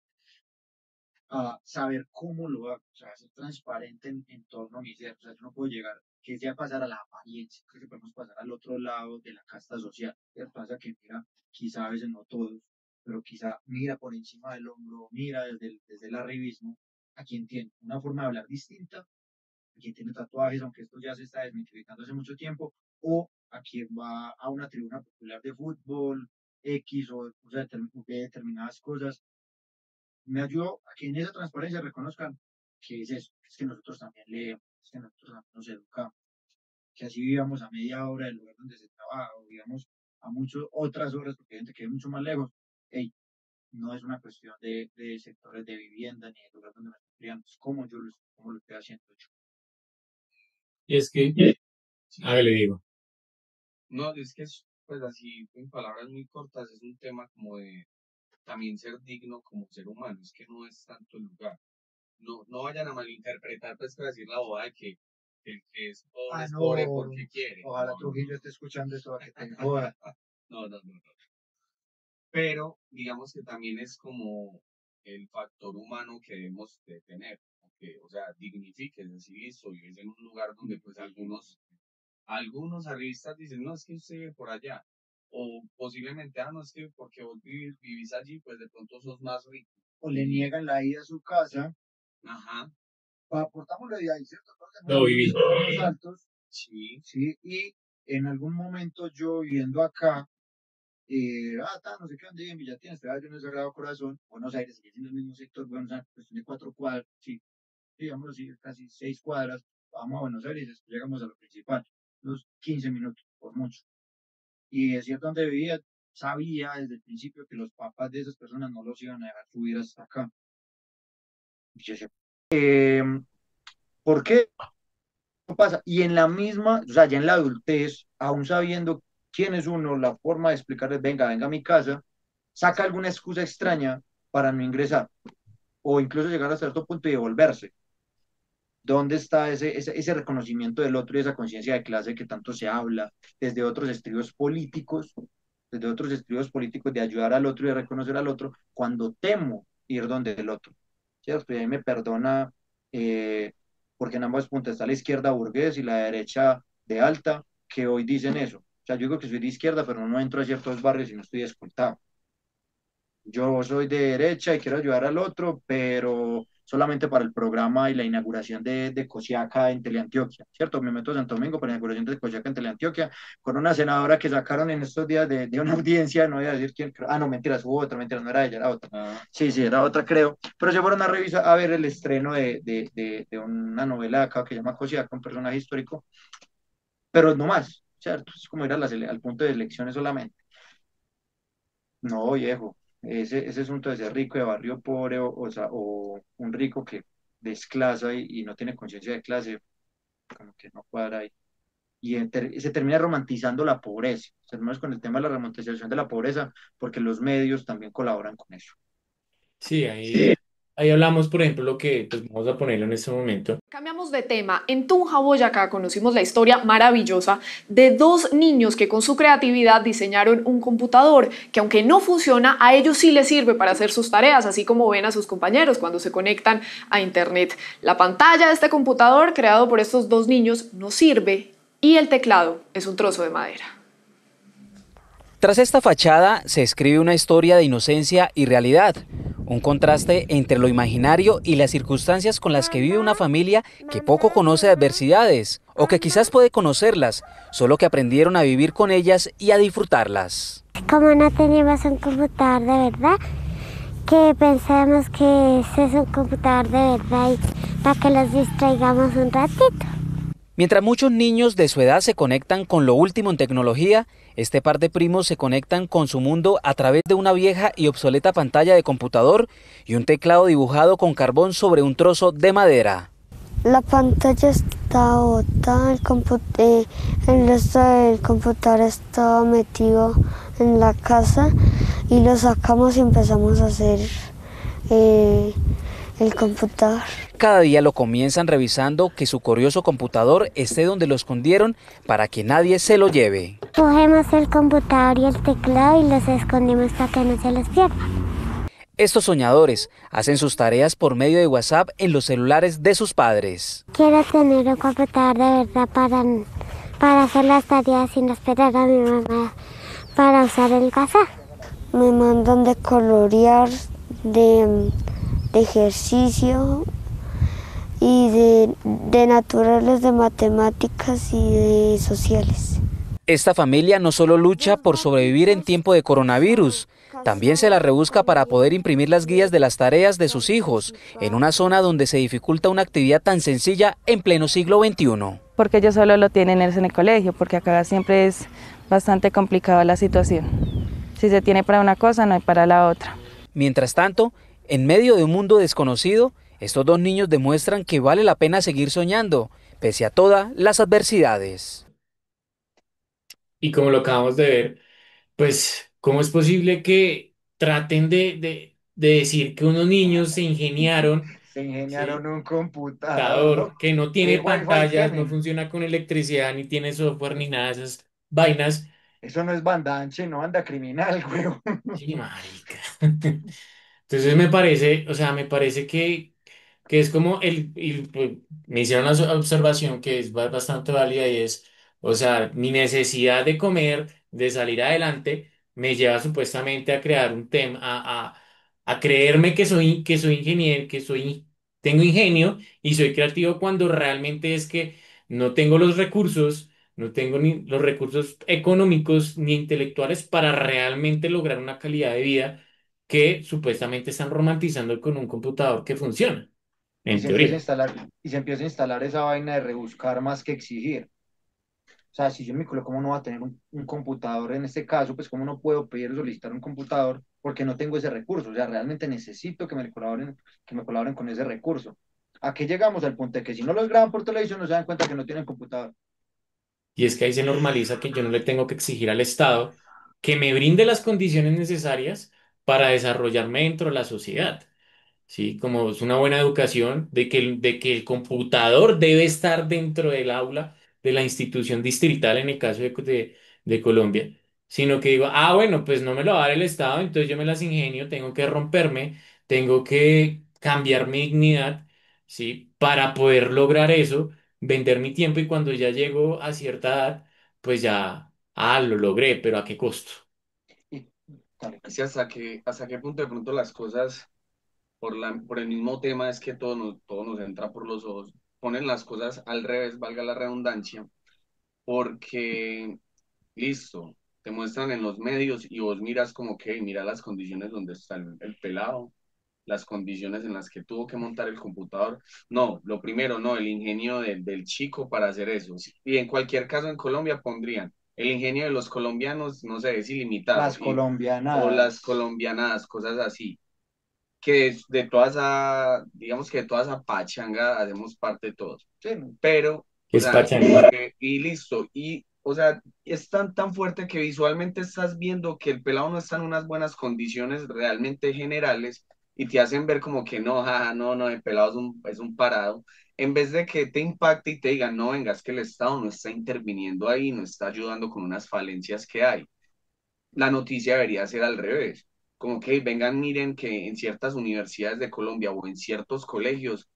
a saber cómo lo hago, o sea, ser transparente en torno a mi ser. O sea, yo no puedo llegar, que sea pasar a la apariencia, que podemos pasar al otro lado de la casta social, ¿cierto? O sea, que mira, quizá a veces no todos, pero quizá mira por encima del hombro, mira desde el arribismo, a quien tiene una forma de hablar distinta, a quien tiene tatuajes, aunque esto ya se está desmitificando hace mucho tiempo, o a quien va a una tribuna popular de fútbol, X o sea, de determinadas cosas, me ayudó a que en esa transparencia reconozcan que es eso, es que nosotros también leemos, es que nosotros también nos educamos. que así vivíamos a media hora del lugar donde se trabaja, o vivíamos a muchas otras horas, porque hay gente que vive mucho más lejos. Ey, no es una cuestión de sectores de vivienda ni de lugar donde me estoy criando, es como como lo estoy haciendo yo. Y es que, a ver, le digo. No, es que pues así, en palabras muy cortas, es un tema como de también ser digno como ser humano, es que no es tanto el lugar. No vayan a malinterpretar, pues, para decir la boda de que el que es pobre no, porque quiere. ojalá No, Trujillo esté escuchando esto para que te joda. no. Pero digamos que también es como el factor humano que debemos de tener, que, o sea, dignifiques, decir, listo, vives en un lugar donde pues algunos arribistas dicen, no, es que usted vive por allá, o posiblemente, no, es que porque vos vivís allí, pues de pronto sos más rico. O le niegan la ida a su casa. Ajá. Aportámosle de ahí, ¿cierto? No, viví. Los altos. Sí. Sí, y en algún momento yo viviendo acá, no sé qué, donde en Villatien, estaba yo en el Sagrado Corazón, Buenos Aires, sigue siendo el mismo sector, Buenos Aires, cuestión de 4 cuadras, sí, digamos así, casi 6 cuadras, vamos a Buenos Aires, después llegamos a lo principal, unos 15 minutos, por mucho. Y es cierto, donde vivía, sabía desde el principio que los papás de esas personas no los iban a dejar subir hasta acá. Y yo decía, ¿por qué? ¿Qué pasa? Y en la misma, o sea, ya en la adultez, aún sabiendo quién es uno, la forma de explicarles, venga a mi casa, saca alguna excusa extraña para no ingresar, o incluso llegar a cierto punto y devolverse. ¿Dónde está ese reconocimiento del otro y esa conciencia de clase que tanto se habla desde otros estridos políticos, de ayudar al otro y de reconocer al otro, cuando temo ir donde el otro? ¿Cierto? Y ahí me perdona, porque en ambas puntas está la izquierda burgués y la derecha de alta, que hoy dicen eso. O sea, yo digo que soy de izquierda, pero no entro a ciertos barrios y no estoy escoltado. Yo soy de derecha y quiero ayudar al otro, pero solamente para el programa y la inauguración de Cosiaca en Teleantioquia, ¿cierto? Me meto a Santo Domingo para la inauguración de Cosiaca en Teleantioquia, con una senadora que sacaron en estos días de una audiencia, no voy a decir quién, no, mentiras, hubo otra, mentira, no era ella, era otra. Sí, era otra, creo, pero se fueron a revisar, a ver el estreno de una novela acá que se llama Cosiaca, un personaje histórico, pero no más, ¿cierto? Es como ir al punto de elecciones solamente. No, viejo, ese asunto de ser rico de barrio pobre o un rico que desclasa y no tiene conciencia de clase, como que no cuadra ahí. Y se termina romantizando la pobreza. Terminamos con el tema de la romantización de la pobreza porque los medios también colaboran con eso. Sí, ahí hablamos, por ejemplo, lo que pues, vamos a ponerlo en este momento. Cambiamos de tema. En Tunja, Boyacá, conocimos la historia maravillosa de dos niños que con su creatividad diseñaron un computador que, aunque no funciona, a ellos sí les sirve para hacer sus tareas, así como ven a sus compañeros cuando se conectan a internet. La pantalla de este computador, creado por estos dos niños, no sirve y el teclado es un trozo de madera. Tras esta fachada se escribe una historia de inocencia y realidad, un contraste entre lo imaginario y las circunstancias con las que vive una familia que poco conoce de adversidades, o que quizás puede conocerlas, solo que aprendieron a vivir con ellas y a disfrutarlas. Como no teníamos un computador de verdad, que pensamos que ese es un computador de verdad y para que los distraigamos un ratito. Mientras muchos niños de su edad se conectan con lo último en tecnología, este par de primos se conectan con su mundo a través de una vieja y obsoleta pantalla de computador y un teclado dibujado con carbón sobre un trozo de madera. La pantalla está botada, el resto del computador está metido en la casa y lo sacamos y empezamos a hacer el computador. Cada día lo comienzan revisando que su curioso computador esté donde lo escondieron para que nadie se lo lleve. Cogemos el computador y el teclado y los escondemos para que no se los pierdan. Estos soñadores hacen sus tareas por medio de WhatsApp en los celulares de sus padres. Quiero tener un computador de verdad para hacer las tareas sin esperar a mi mamá para usar en casa. Me mandan de colorear, de ejercicio y de naturales, de matemáticas y de sociales. Esta familia no solo lucha por sobrevivir en tiempo de coronavirus, También se la rebusca para poder imprimir las guías de las tareas de sus hijos, en una zona donde se dificulta una actividad tan sencilla en pleno siglo XXI. Porque ellos solo lo tienen en el colegio, porque acá siempre es bastante complicada la situación. Si se tiene para una cosa, no hay para la otra. Mientras tanto, en medio de un mundo desconocido, estos dos niños demuestran que vale la pena seguir soñando, pese a todas las adversidades. Y como lo acabamos de ver, pues, ¿cómo es posible que traten de decir que unos niños se ingeniaron, Se ingeniaron ¿sí? un computador, Computador ¿no? que no ¿Qué tiene Wi-Fi pantallas, no tienen? funciona con electricidad, ni tiene software, ni nada de esas vainas? Eso no es banda ancha, no banda criminal, güey. Sí, marica. Entonces me parece, o sea, me parece que es como pues, me hicieron la observación que es bastante válida y es, o sea, mi necesidad de comer, de salir adelante, me lleva supuestamente a crear un tema, a creerme que soy ingeniero, tengo ingenio y soy creativo cuando realmente es que no tengo los recursos, no tengo ni los recursos económicos ni intelectuales para realmente lograr una calidad de vida que supuestamente están romantizando con un computador que funciona, Y en se empieza a teoría. instalar, y se empieza a instalar esa vaina de rebuscar más que exigir. O sea, si yo en mi coloco, ¿cómo no va a tener un computador en este caso? Pues, ¿cómo no puedo pedir o solicitar un computador? Porque no tengo ese recurso. O sea, realmente necesito que me colaboren con ese recurso. ¿A qué llegamos? Al punto de que si no los graban por televisión, no se dan cuenta que no tienen computador. Y es que ahí se normaliza que yo no le tengo que exigir al Estado que me brinde las condiciones necesarias para desarrollarme dentro de la sociedad. ¿Sí? Como es una buena educación de que el computador debe estar dentro del aula de la institución distrital en el caso de Colombia, sino que digo, ah, bueno, pues no me lo va a dar el Estado, entonces yo me las ingenio, tengo que romperme, tengo que cambiar mi dignidad, ¿sí? Para poder lograr eso, vender mi tiempo y cuando ya llego a cierta edad, pues ya, lo logré, pero ¿a qué costo? Y, dale. Sí, hasta qué punto de pronto las cosas, por el mismo tema, es que todo nos entra por los ojos, ponen las cosas al revés, valga la redundancia, porque, listo, te muestran en los medios y vos miras como que, mira las condiciones donde está el pelado, las condiciones en las que tuvo que montar el computador. No, lo primero, no, el ingenio del chico para hacer eso. Y en cualquier caso en Colombia pondrían, el ingenio de los colombianos, no sé, es ilimitado. Las O las colombianadas. colombianadas, cosas así. Que de toda esa, digamos que de toda esa pachanga hacemos parte todos. Sí, Pero, ¿Qué o es sea, pachanga? y listo. Y, o sea, es tan fuerte que visualmente estás viendo que el pelado no está en unas buenas condiciones realmente generales y te hacen ver como que no, jaja, no, no, el pelado es un parado. En vez de que te impacte y te digan, no, venga, es que el Estado no está interviniendo ahí, no está ayudando con unas falencias que hay. La noticia debería ser al revés. Como que vengan, miren que en ciertas universidades de Colombia o en ciertos colegios,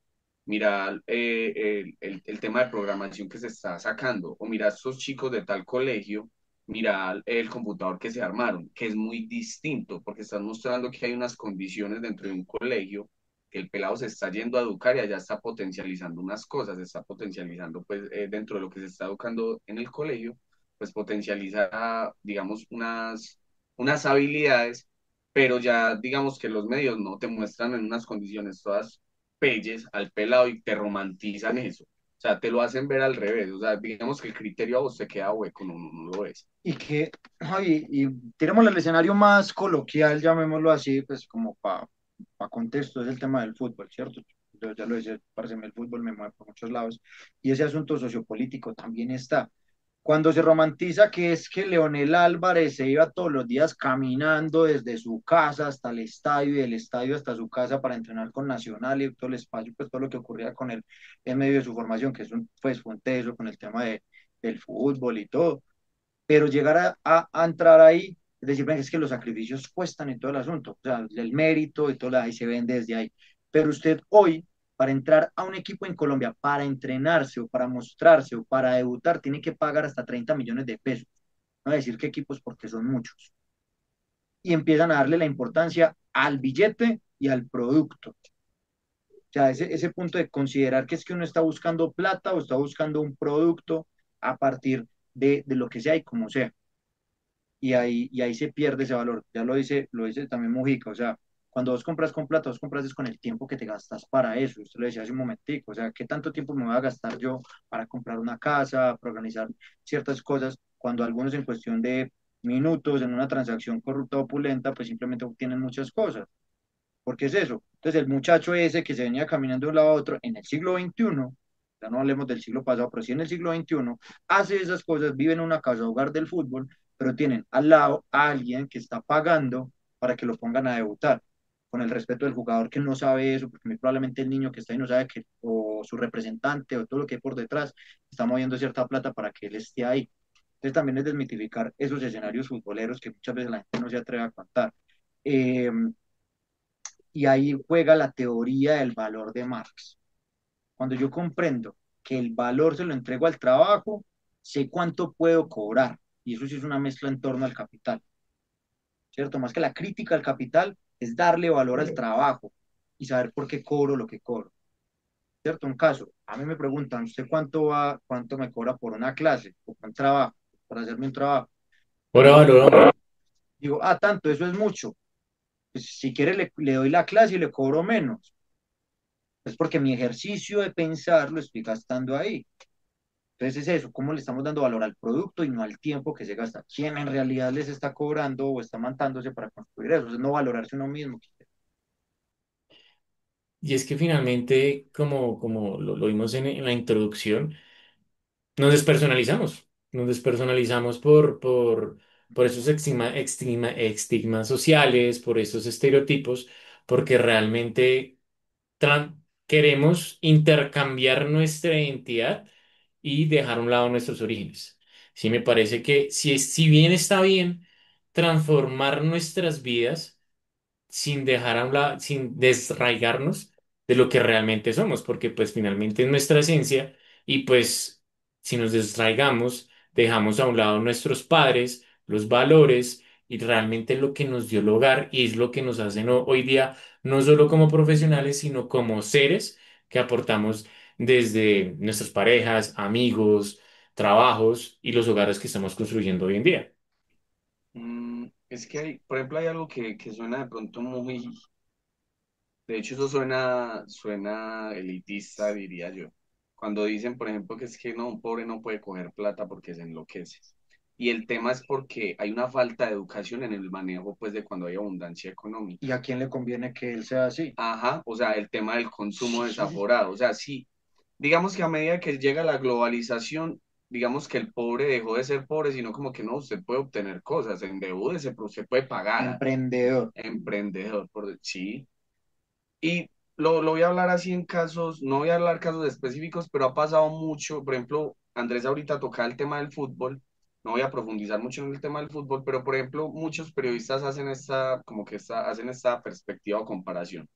mira el tema de programación que se está sacando, o mira estos chicos de tal colegio, mira el computador que se armaron, que es muy distinto, porque están mostrando que hay unas condiciones dentro de un colegio, que el pelado se está yendo a educar y allá está potencializando unas cosas, se está potencializando pues dentro de lo que se está educando en el colegio, pues potencializa, digamos, unas habilidades, pero ya digamos que los medios no te muestran en unas condiciones todas pelles al pelado y te romantizan eso. O sea, te lo hacen ver al revés. O sea, digamos que el criterio a vos te queda hueco, no lo es. Y que, ay, y tiremos el escenario más coloquial, llamémoslo así, pues como para contexto, es el tema del fútbol, ¿cierto? Yo ya lo decía, parece que el fútbol me mueve por muchos lados. Y ese asunto sociopolítico también está. Cuando se romantiza que es que Leonel Álvarez se iba todos los días caminando desde su casa hasta el estadio y del estadio hasta su casa para entrenar con Nacional y todo el espacio, pues todo lo que ocurría con él en medio de su formación, que es pues, fue un teso con el tema del fútbol y todo, pero llegar a entrar ahí, es decir, venga, es que los sacrificios cuestan en todo el asunto, o sea, el mérito y todo ahí se ven desde ahí. Pero usted hoy, para entrar a un equipo en Colombia, para entrenarse o para mostrarse o para debutar, tiene que pagar hasta 30 millones de pesos. No voy a decir qué equipos porque son muchos. Y empiezan a darle la importancia al billete y al producto. O sea, ese punto de considerar que es que uno está buscando plata o está buscando un producto a partir de lo que sea y como sea. y ahí se pierde ese valor. Ya lo dice también Mujica, o sea, cuando vos compras con plata, vos compras es con el tiempo que te gastas para eso. Usted lo decía hace un momentico, o sea, ¿qué tanto tiempo me voy a gastar yo para comprar una casa, para organizar ciertas cosas, cuando algunos en cuestión de minutos en una transacción corrupta o opulenta, pues simplemente obtienen muchas cosas? Porque es eso. Entonces, el muchacho ese que se venía caminando de un lado a otro en el siglo XXI, ya no hablemos del siglo pasado, pero sí en el siglo XXI, hace esas cosas, vive en una casa hogar del fútbol, pero tienen al lado a alguien que está pagando para que lo pongan a debutar, con el respeto del jugador que no sabe eso, porque muy probablemente el niño que está ahí no sabe que, o su representante, o todo lo que hay por detrás, está moviendo cierta plata para que él esté ahí. Entonces, también es desmitificar esos escenarios futboleros que muchas veces la gente no se atreve a contar. Eh, y ahí juega la teoría del valor de Marx. Cuando yo comprendo que el valor se lo entrego al trabajo, sé cuánto puedo cobrar. Y eso sí es una mezcla en torno al capital, ¿cierto? Más que la crítica al capital, es darle valor al trabajo y saber por qué cobro lo que cobro, ¿cierto? Un caso, a mí me preguntan, ¿usted cuánto me cobra por una clase o por un trabajo, para hacerme un trabajo? Yo Ahora digo, valoramos. tanto, eso es mucho. Pues, si quiere, le doy la clase y le cobro menos. Es porque mi ejercicio de pensar lo estoy gastando ahí. Entonces es eso, cómo le estamos dando valor al producto y no al tiempo que se gasta. ¿Quién en realidad les está cobrando o está matándose para construir eso? Es no valorarse uno mismo. Y es que finalmente, como lo vimos en la introducción, nos despersonalizamos. Nos despersonalizamos por esos estigmas sociales, por esos estereotipos, porque realmente queremos intercambiar nuestra identidad y dejar a un lado nuestros orígenes. Sí, me parece que si bien está bien transformar nuestras vidas, sin dejar a un lado, sin desraigarnos de lo que realmente somos, porque pues finalmente es nuestra esencia y pues si nos desraigamos, dejamos a un lado nuestros padres, los valores y realmente lo que nos dio el hogar y es lo que nos hace hoy día no solo como profesionales, sino como seres que aportamos desde nuestras parejas, amigos, trabajos y los hogares que estamos construyendo hoy en día. Es que hay, por ejemplo, hay algo que suena de pronto muy, de hecho eso suena elitista, diría yo. Cuando dicen, por ejemplo, que es que no, un pobre no puede coger plata porque se enloquece. Y el tema es porque hay una falta de educación en el manejo, pues, de cuando hay abundancia económica. ¿Y a quién le conviene que él sea así? Ajá, o sea, el tema del consumo desaforado. O sea, sí, digamos que a medida que llega la globalización, digamos que el pobre dejó de ser pobre, sino como que no, usted puede obtener cosas, endeúdese, pero usted puede pagar. Emprendedor. Emprendedor, sí. Y lo voy a hablar así en casos, no voy a hablar casos específicos, pero ha pasado mucho. Por ejemplo, Andrés ahorita tocaba el tema del fútbol. No voy a profundizar mucho en el tema del fútbol, pero por ejemplo, muchos periodistas hacen hacen esta perspectiva o comparación.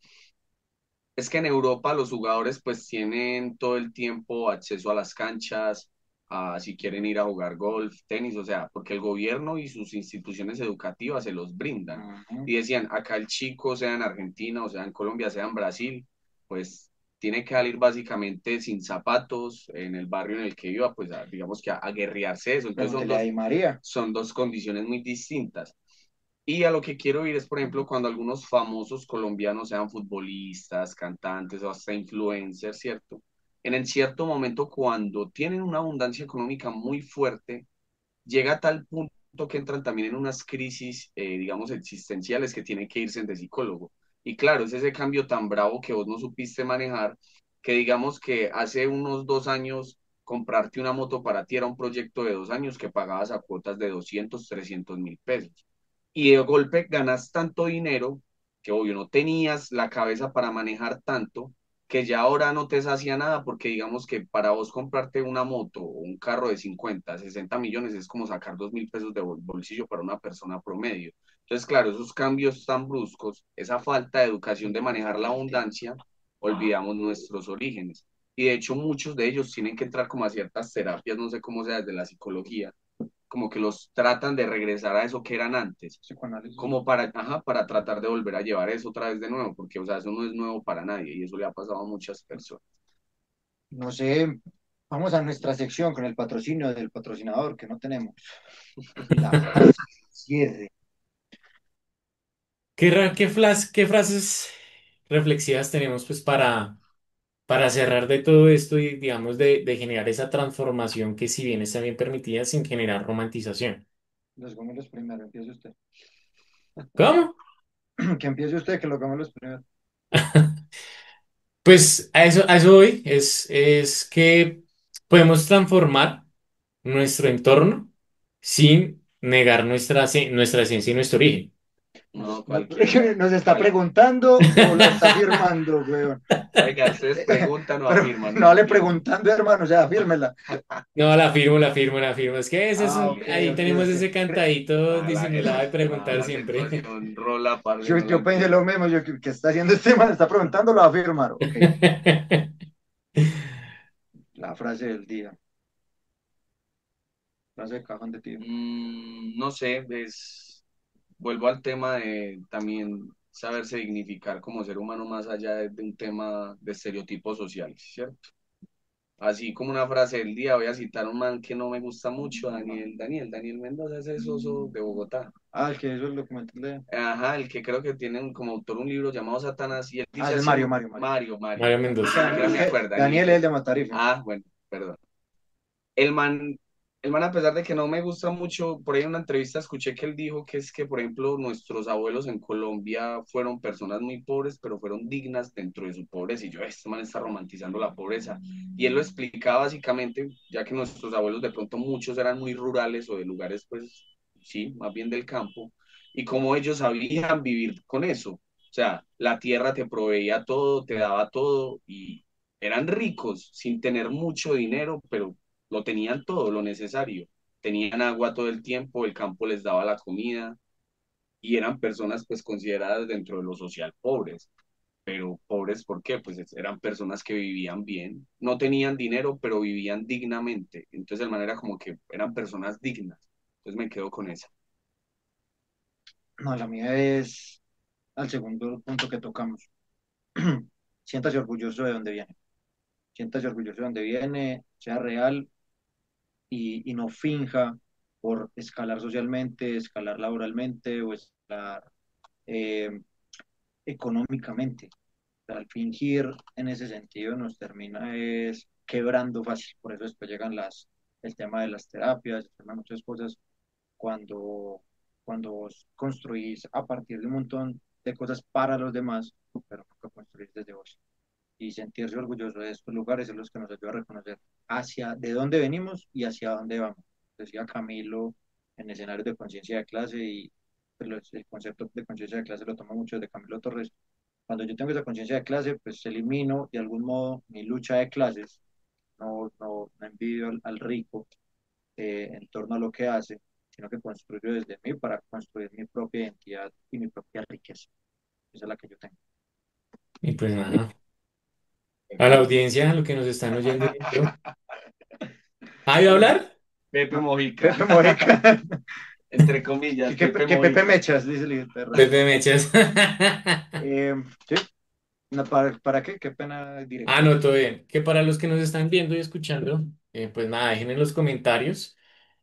Es que en Europa los jugadores pues tienen todo el tiempo acceso a las canchas, a si quieren ir a jugar golf, tenis, o sea, porque el gobierno y sus instituciones educativas se los brindan. Ujú. Y decían, acá el chico, sea en Argentina, o sea en Colombia, sea en Brasil, pues tiene que salir básicamente sin zapatos en el barrio en el que viva, pues digamos que a guerrearse eso. Entonces Pregúntele a Di María. son dos condiciones muy distintas. Y a lo que quiero ir es, por ejemplo, cuando algunos famosos colombianos sean futbolistas, cantantes o hasta influencers, ¿cierto? En el cierto momento, cuando tienen una abundancia económica muy fuerte, llega a tal punto que entran también en unas crisis, digamos, existenciales que tienen que irse de psicólogo. Y claro, es ese cambio tan bravo que vos no supiste manejar, que digamos que hace unos 2 años comprarte una moto para ti era un proyecto de 2 años que pagabas a cuotas de 200, 300 mil pesos y de golpe ganas tanto dinero que obvio no tenías la cabeza para manejar tanto, que ya ahora no te hacía nada porque digamos que para vos comprarte una moto o un carro de 50 60 millones es como sacar 2.000 pesos de bolsillo para una persona promedio. Entonces, claro, esos cambios tan bruscos, esa falta de educación de manejar la abundancia, olvidamos nuestros orígenes. Y de hecho muchos de ellos tienen que entrar como a ciertas terapias, no sé cómo sea desde la psicología, como que los tratan de regresar a eso que eran antes, Psicoanálisis. como para tratar de volver a llevar eso otra vez de nuevo, porque, o sea, eso no es nuevo para nadie y eso le ha pasado a muchas personas. No sé, Vamos a nuestra sección con el patrocinio del patrocinador que no tenemos. La frase de cierre. ¿Qué frases reflexivas tenemos pues para cerrar de todo esto y digamos de generar esa transformación que si bien está bien permitida sin generar romantización? Los gomelos primero, empiece usted. ¿Cómo? Que empiece usted, que los gomelos primero. Pues a eso voy, es que podemos transformar nuestro entorno sin negar nuestra esencia y nuestro origen. No, No, cualquiera. ¿nos está preguntando o lo está afirmando, weón? Oiga, ustedes preguntan o Pero afirman. no vale preguntando, hermano, o sea, afírmela. No, la firmo. Es que ese es Ah, ok, ahí ok, tenemos ese ok. cantadito Ah, disimulado de preguntar la siempre. situación rola, parce, Yo, no la yo pensé entiendo. lo mismo, yo, ¿qué está haciendo este man? Está preguntando, lo va a afirmar. Ok, la frase del día. Frase de cajón de tío. No sé, vuelvo al tema de también saberse dignificar como ser humano más allá de un tema de estereotipos sociales, ¿cierto? Así como una frase del día, voy a citar un man que no me gusta mucho, Daniel Mendoza, ese soso de Bogotá. Ah, el que hizo el documental de... Ajá, el que creo que tiene como autor un libro llamado Satanás y él Ah, dice es así, Mario. Mario, Mario Mendoza. ni siquiera me acuerdo, Daniel es el Daniel. de Matarife. Ah, bueno, perdón. El man, el man, a pesar de que no me gusta mucho, por ahí en una entrevista escuché que él dijo que es que, por ejemplo, nuestros abuelos en Colombia fueron personas muy pobres, pero fueron dignas dentro de su pobreza. Y yo, este man está romantizando la pobreza. Y él lo explicaba básicamente, ya que nuestros abuelos de pronto muchos eran muy rurales o de lugares, pues, sí, más bien del campo, y cómo ellos sabían vivir con eso. O sea, la tierra te proveía todo, te daba todo, y eran ricos sin tener mucho dinero, pero lo tenían todo, lo necesario. Tenían agua todo el tiempo, el campo les daba la comida y eran personas pues consideradas dentro de lo social pobres. Pero pobres, ¿por qué? Pues eran personas que vivían bien, no tenían dinero, pero vivían dignamente. Entonces, de manera como que eran personas dignas. Entonces me quedo con esa. No, la mía es al segundo punto que tocamos. Siéntase orgulloso de donde viene. Siéntase orgulloso de donde viene, sea real y no finja por escalar socialmente, escalar laboralmente o escalar eh, económicamente. Al fingir en ese sentido nos termina es quebrando fácil. Por eso después llegan el tema de las terapias, el tema de muchas cosas, cuando, cuando vos construís a partir de un montón de cosas para los demás, pero nunca construís desde vos. Y sentirse orgulloso de estos lugares es los que nos ayuda a reconocer hacia de dónde venimos y hacia dónde vamos. Decía Camilo en escenarios de conciencia de clase y el concepto de conciencia de clase lo toma mucho de Camilo Torres. Cuando yo tengo esa conciencia de clase, pues elimino de algún modo mi lucha de clases, no envidio al rico en torno a lo que hace, sino que construyo desde mí para construir mi propia identidad y mi propia riqueza. Esa es la que yo tengo. Y pues nada, a la audiencia, a lo que nos están oyendo y viendo. ¿Ah, iba a hablar? Pepe ¿No? Mojica, Pepe Mojica. entre comillas, Pepe Que Pepe Mojica. Mechas, dice el perro. Pepe Mechas. Sí, no, ¿para qué? Qué pena Ah, directo. no, todo bien. Que para los que nos están viendo y escuchando, pues nada, dejen en los comentarios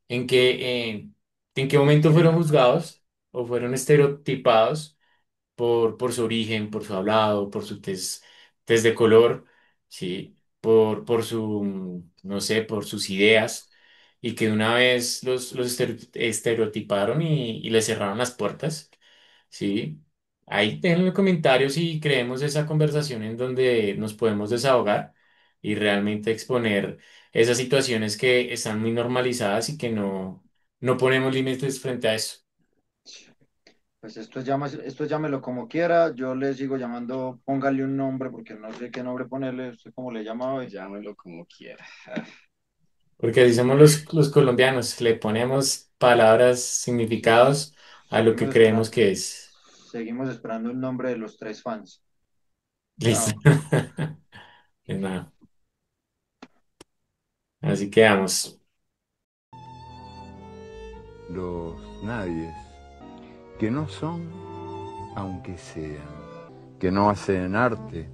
en en qué momento fueron juzgados o fueron estereotipados por su origen, por su hablado, por su tez de color, ¿sí? Por su, no sé, por sus ideas, y que de una vez los estereotiparon y les cerraron las puertas, ¿sí? Ahí dejen los comentarios y creemos esa conversación en donde nos podemos desahogar y realmente exponer esas situaciones que están muy normalizadas y que no ponemos límites frente a eso. Pues esto llámelo como quiera, yo le sigo llamando, póngale un nombre porque no sé qué nombre ponerle, usted cómo le llama hoy. Llámelo como quiera. Porque así somos los colombianos, le ponemos palabras, significados a lo que Seguimos creemos esperando, que es. seguimos esperando el nombre de los tres fans. Listo. Chao. Pues nada, así quedamos. Los nadies, que no son, aunque sean, que no hacen arte,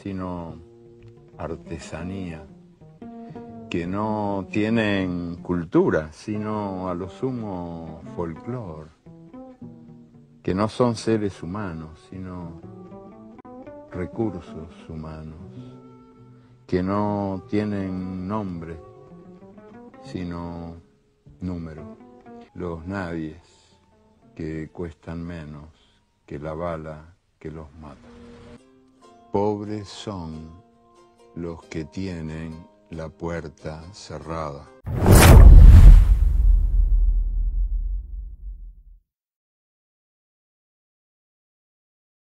sino artesanía, que no tienen cultura, sino a lo sumo folclore, que no son seres humanos, sino recursos humanos, que no tienen nombre, sino número, los nadies que cuestan menos que la bala que los mata. Pobres son los que tienen la puerta cerrada.